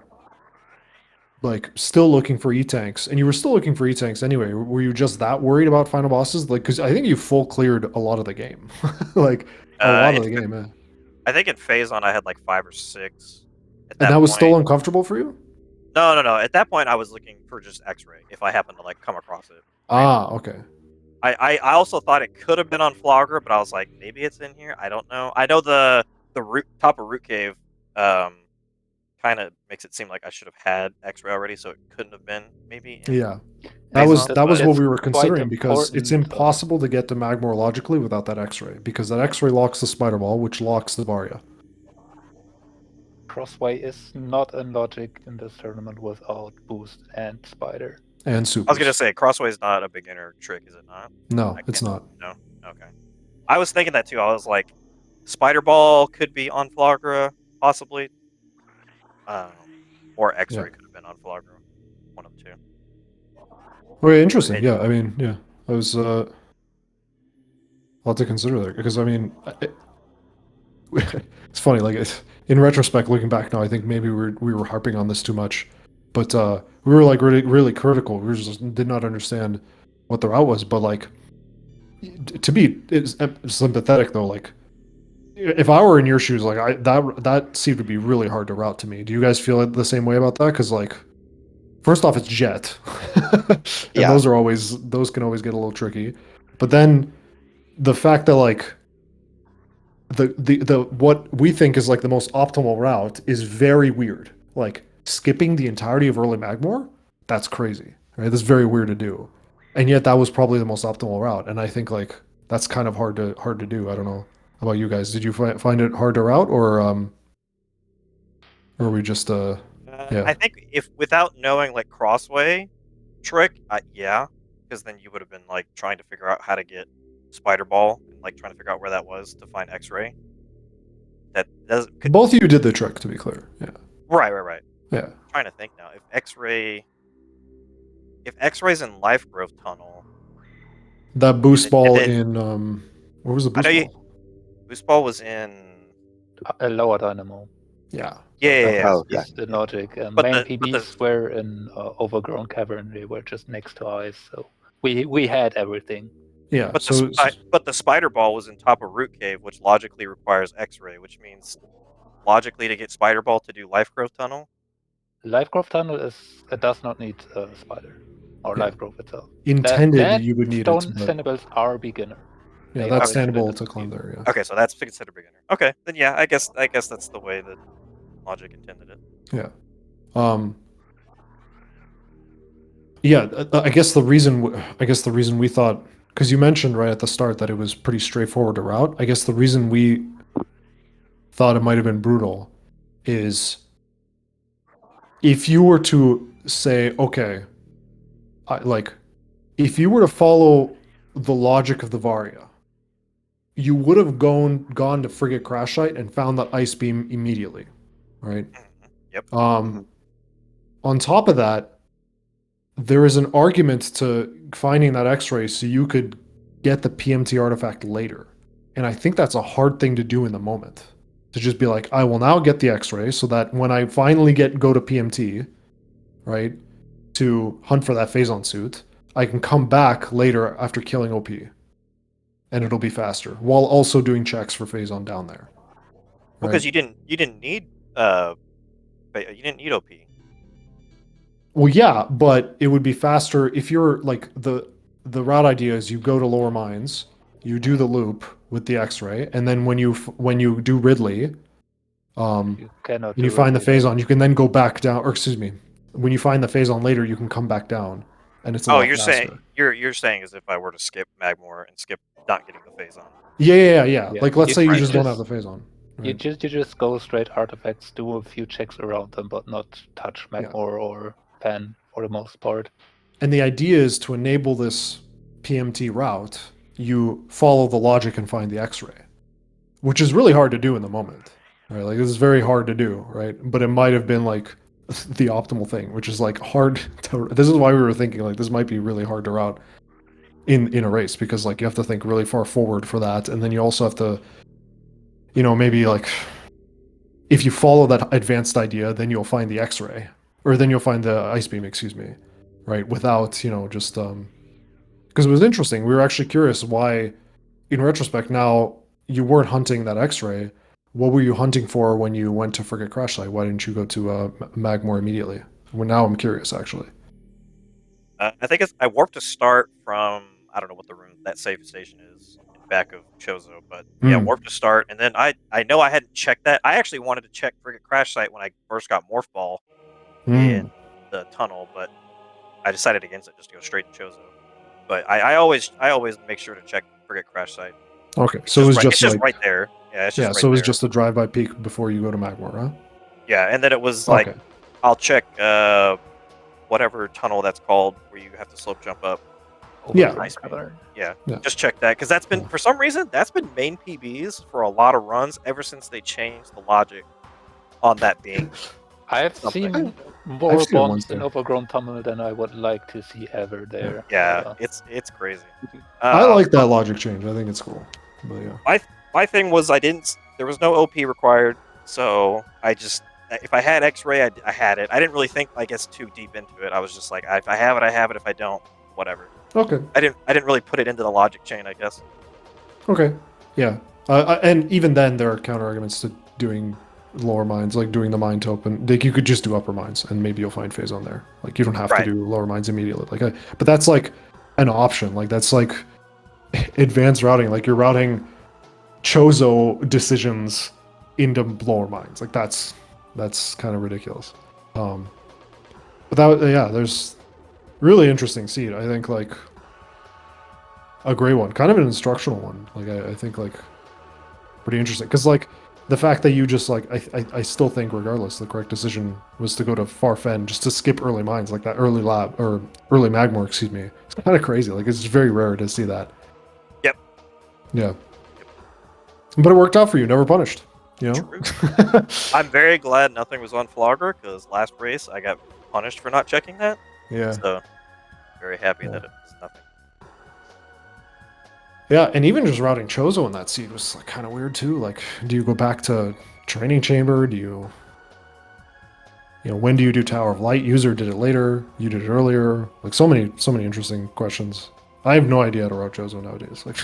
like, still looking for E-tanks, and you were still looking for E-tanks anyway. Were you just that worried about final bosses? Like, because I think you full cleared a lot of the game, like a lot of the game, yeah. I think in Phazon I had like 5 or 6. At And that that was point, still uncomfortable for you? no. At that point, I was looking for just X-ray if I happened to like come across it. Ah, okay. I also thought it could have been on Flogger, but I was like, maybe it's in here. I don't know. I know the top of Root Cave kind of makes it seem like I should have had X-ray already, so it couldn't have been maybe. Yeah. That was Phazon, that was but what it's we were quite considering because it's important, impossible to get to Magmor logically without that X-ray because that X-ray locks the spider ball, which locks the Varia. Crossway is not in logic in this tournament without boost and spider. And super. I was gonna say Crossway is not a beginner trick, is it not? No, it's not. No. Okay. I was thinking that too. I was like, Spider Ball could be on Flagra, possibly. Or X-ray could have been on Flagra. One of 2. Well, interesting. Yeah, I mean, yeah, I was a lot to consider there because I mean, it's funny. Like in retrospect, looking back now, I think maybe we were harping on this too much, but we were like really critical. We just did not understand what the route was. But like, to be sympathetic though, like if I were in your shoes, like that seemed to be really hard to route to me. Do you guys feel the same way about that? Because like, first off, it's jet, and Yeah. those can always get a little tricky. But then the fact that like the what we think is like the most optimal route is very weird. Like skipping the entirety of early Magmor, that's crazy, right? That's very weird to do, and yet that was probably the most optimal route. And I think like that's kind of hard to do. I don't know about you guys. Did you find it hard to route, or were we just yeah? I think if without knowing like Crossway trick, yeah, because then you would have been like trying to figure out how to get Spider Ball and like trying to figure out where that was to find X-ray. That doesn't. Both of you did the trick, to be clear. Yeah. Right. Yeah. I'm trying to think now. If X-ray's in Life Growth Tunnel, That boost ball then- in where was the boost I know ball? Boost Ball was in. A lower dynamo. Yeah. Yeah. Oh, okay. Is the logic. But Main the- PBs were in Overgrown Cavern. They were just next to ice, so we had everything. Yeah. But So the Spider Ball was in top of Root Cave, which logically requires X-ray, which means logically to get Spider Ball to do Life Growth Tunnel. Life Growth Tunnel does not need spider or Yeah. life growth itself. intended you would need stone it. But, Sentinels are beginner. yeah, They that's are standable intended to to climb be- there. Yeah. Okay, so that's considered beginner. Okay, then yeah, I guess that's the way that logic intended it. Yeah. Yeah. I guess the reason we thought, because you mentioned right at the start that it was pretty straightforward to route. I guess the reason we thought it might have been brutal is if you were to say, okay, if you were to follow the logic of the Varia, you would have gone to Frigate Crash Site and found that ice beam immediately, right? Yep. On top of that, there is an argument to finding that X-ray so you could get the PMT artifact later, and I think that's a hard thing to do in the moment. To just be like, I will now get the X-ray so that when I finally go to PMT, right, to hunt for that Phazon suit, I can come back later after killing OP, and it'll be faster while also doing checks for Phazon down there. Because you didn't need OP. Well, yeah, but it would be faster if you're like the route idea is you go to lower mines, you do the loop with the X-ray, and then when you do Ridley, You cannot and you do find the Ridley there. phazon, you can then go back down. Or excuse me, when you find the phazon later, you can come back down, and it's a Oh, lot you're saying faster. you're saying as if I were to skip Magmore and skip not getting the phase on. Yeah. Yeah, Like let's say you Right. just don't have the phazon. You Right? just go straight artifacts, do a few checks around them, but not touch Magmore or Pen for the most part. And the idea is to enable this PMT route, you follow the logic and find the X-ray, which is really hard to do in the moment, right? Like this is very hard to do, right? But it might have been like the optimal thing, which is like hard to. This is why we were thinking like this might be really hard to route in a race because like you have to think really far forward for that, and then you also have to, maybe like if you follow that advanced idea, then you'll find the X-ray, or then you'll find the ice beam, excuse me, right? Without just because it was interesting. We were actually curious why, in retrospect, now you weren't hunting that X-ray. What were you hunting for when you went to Frigate Crash Site? Why didn't you go to Magmore immediately? Well, now I'm curious, actually. I think I warped to start from I don't know what the room that safe station is in back of Chozo, but yeah, warped to start, and then I know I hadn't checked that. I actually wanted to check Frigate Crash Site when I first got Morph Ball in the tunnel, but I decided against it just to go straight to Chozo. But I always make sure to check Frigate Crash Site. Okay, so it was It's just right there. Yeah, it's just right so it was there. just a drive-by peek before you go to Magmore, huh? Yeah, and then it was like Okay. I'll check whatever tunnel that's called where you have to slope jump up. Yeah. Ice beam. Yeah, Yeah. just check that because that's been for some reason that's been main PBs for a lot of runs ever since they changed the logic on that being. I've something. seen more I've seen it bonds once in there. Overgrown Tunnel than I would like to see ever there. Yeah, it's crazy. I like that logic change. I think it's cool. But yeah. My thing was there was no OP required, so I just if I had X-ray, I had it. I didn't really think I guess too deep into it. I was just like, if I have it, I have it. If I don't, whatever. Okay. I didn't really put it into the logic chain, I guess. Okay. Yeah. And even then, there are counter arguments to doing lower mines, like doing the mine to open. Like you could just do upper mines, and maybe you'll find phase on there. Like you don't have to do lower mines immediately. But that's like an option. Like that's like advanced routing. Like you're routing Chozo decisions into lower mines. Like that's kind of ridiculous. But there's really interesting seed. I think like a great one, kind of an instructional one. Like I think like pretty interesting because like the fact that you just like I still think regardless the correct decision was to go to Far Fen just to skip early mines like that early lab or early Magmore, excuse me. It's kind of crazy. Like it's very rare to see that. Yep. Yeah. But it worked out for you. Never punished. You know. I'm very glad nothing was on Flogger because last race I got punished for not checking that. Yeah. So very happy that it was nothing. Yeah, and even just routing Chozo in that seed was like kind of weird too. Like, do you go back to training chamber? Do you when do you do Tower of Light? User did it later. You did it earlier. Like so many interesting questions. I have no idea how to route Chozo nowadays. Like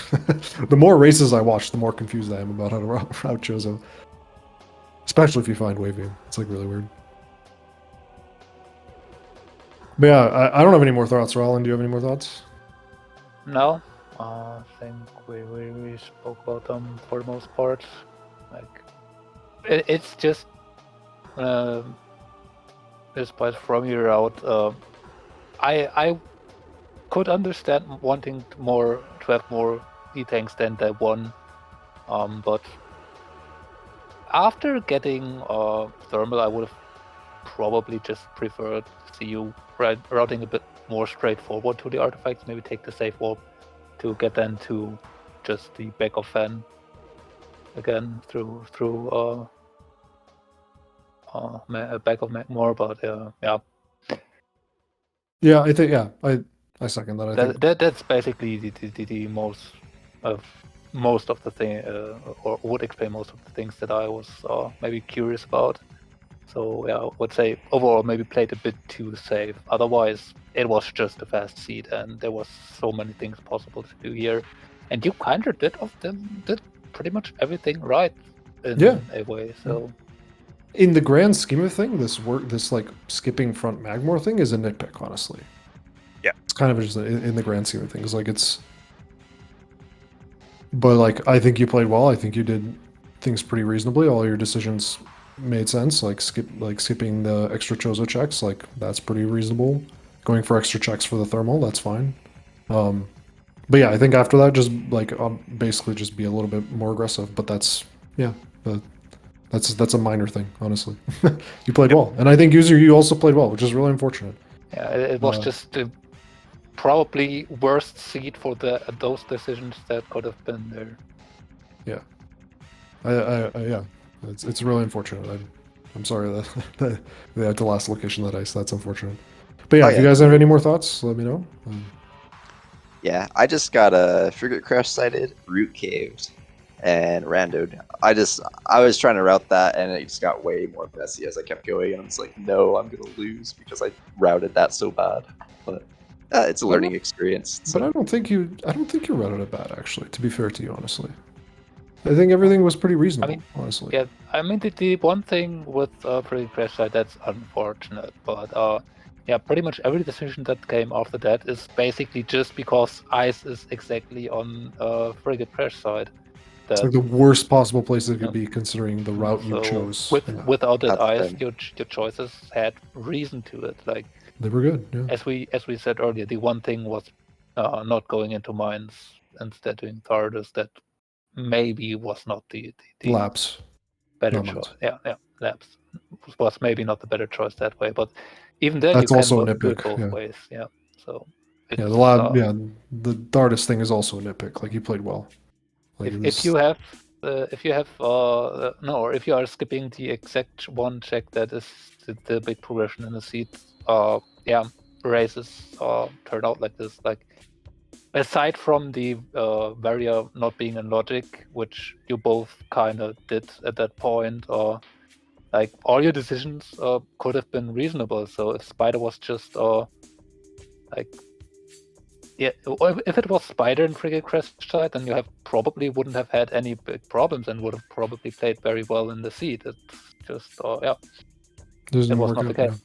the more races I watch, the more confused I am about how to route Chozo. Especially if you find wave beam. It's like really weird. But yeah, I don't have any more thoughts. Roland, do you have any more thoughts? No, I think we spoke about them for the most part. Like it's just despite from your route, I could understand wanting to have more E-tanks than that one, but after getting thermal, I would have probably just preferred to see you routing a bit more straightforward to the artifacts. Maybe take the safe warp to get then to just the back of Fen again through back of Magmore. But yeah. Yeah, I think I second that. That's basically the most of the thing, or would explain most of the things that I was maybe curious about. So yeah, I would say overall maybe played a bit too safe. Otherwise, it was just a fast seed, and there was so many things possible to do here. And you kind of did pretty much everything right in a way. So in the grand scheme of thing, this like skipping front Magmore thing is a nitpick, honestly. Yeah. It's kind of just in the grand scheme of things, like it's. But like, I think you played well. I think you did things pretty reasonably. All your decisions made sense. Like skipping the extra Chozo checks, like that's pretty reasonable. Going for extra checks for the thermal, that's fine. But yeah, I think after that, just like basically just be a little bit more aggressive. But that's that's a minor thing, honestly. You played well, and I think you also played well, which is really unfortunate. Yeah, it was just the probably worst seed for those decisions that could have been there. Yeah, yeah, it's really unfortunate. I'm sorry that they had to last location that ice. That's unfortunate. But yeah, if you guys have any more thoughts, let me know. Yeah, I just got a frigate crash sighted, root caved, and randoed. I was trying to route that, and it just got way more messy as I kept going. And I was like, no, I'm gonna lose because I routed that so bad. But it's a learning experience. So. But I don't think you routed it bad, actually. To be fair to you, honestly, I think everything was pretty reasonable. Honestly, yeah. I mean, the one thing with frigate crash site that's unfortunate, but yeah, pretty much every decision that came after that is basically just because ice is exactly on frigate crash side. It's like the worst possible place it could be, considering the route you chose. Without that ice, your choices had reason to it. Like they were good. Yeah. As we said earlier, the one thing was not going into mines instead doing Thardus. That maybe was not the Lapse. better choice. Yeah, lapse was maybe not the better choice that way, but even then that's you also can a nitpick. do it both ways. Yeah, so yeah, the lab, the Thardus thing is also a nitpick. Like you played well. Like if you have no, or if you are skipping the exact one check that is the big progression in the seed, yeah, races turn out like this. Like aside from the barrier not being in logic, which you both kind of did at that point, or like all your decisions could have been reasonable. So if Spider was just like. Yeah, if it was Spider and Frigate Crash side, then you probably wouldn't have had any big problems and would have probably played very well in the seed. It's just, yeah, it was not the case. Yeah.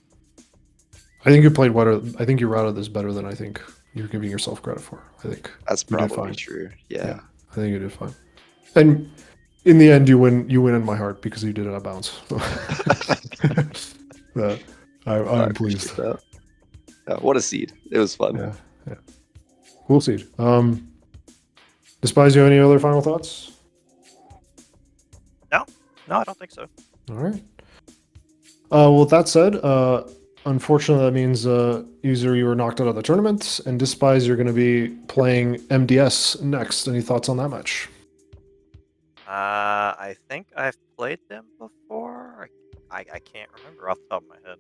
I think you played better. I think you routed this better than I think you're giving yourself credit for. I think that's probably true. Yeah, I think you did fine. And in the end, you win in my heart because you did it out of bounds. I'm pleased. That. What a seed! It was fun. Yeah. Cool seed. Dispize, you have any other final thoughts? No, I don't think so. All right. Well, with that said, unfortunately, that means User, you were knocked out of the tournament, and Dispize, you're going to be playing MDS next. Any thoughts on that match? I think I've played them before. I can't remember off the top of my head.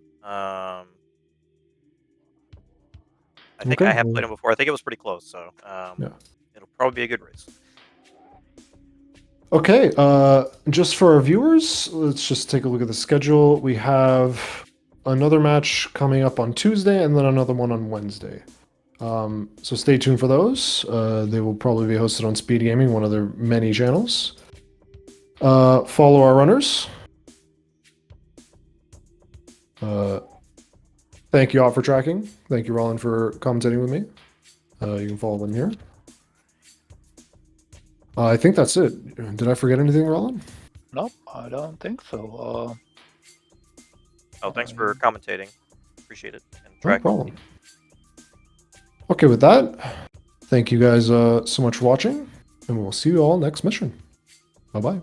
I think I have played them before. I think it was pretty close, so it'll probably be a good race. Okay, just for our viewers, let's just take a look at the schedule. We have another match coming up on Tuesday and then another one on Wednesday. So stay tuned for those. They will probably be hosted on SpeedGaming, one of their many channels. Follow our runners. Thank you all for tracking. Thank you, Roland, for commentating with me. You can follow them here. I think that's it. Did I forget anything, Roland? Nope, I don't think so. Thanks for commentating. Appreciate it. And no problem. Okay, with that, thank you guys so much for watching, and we'll see you all next mission. Bye-bye.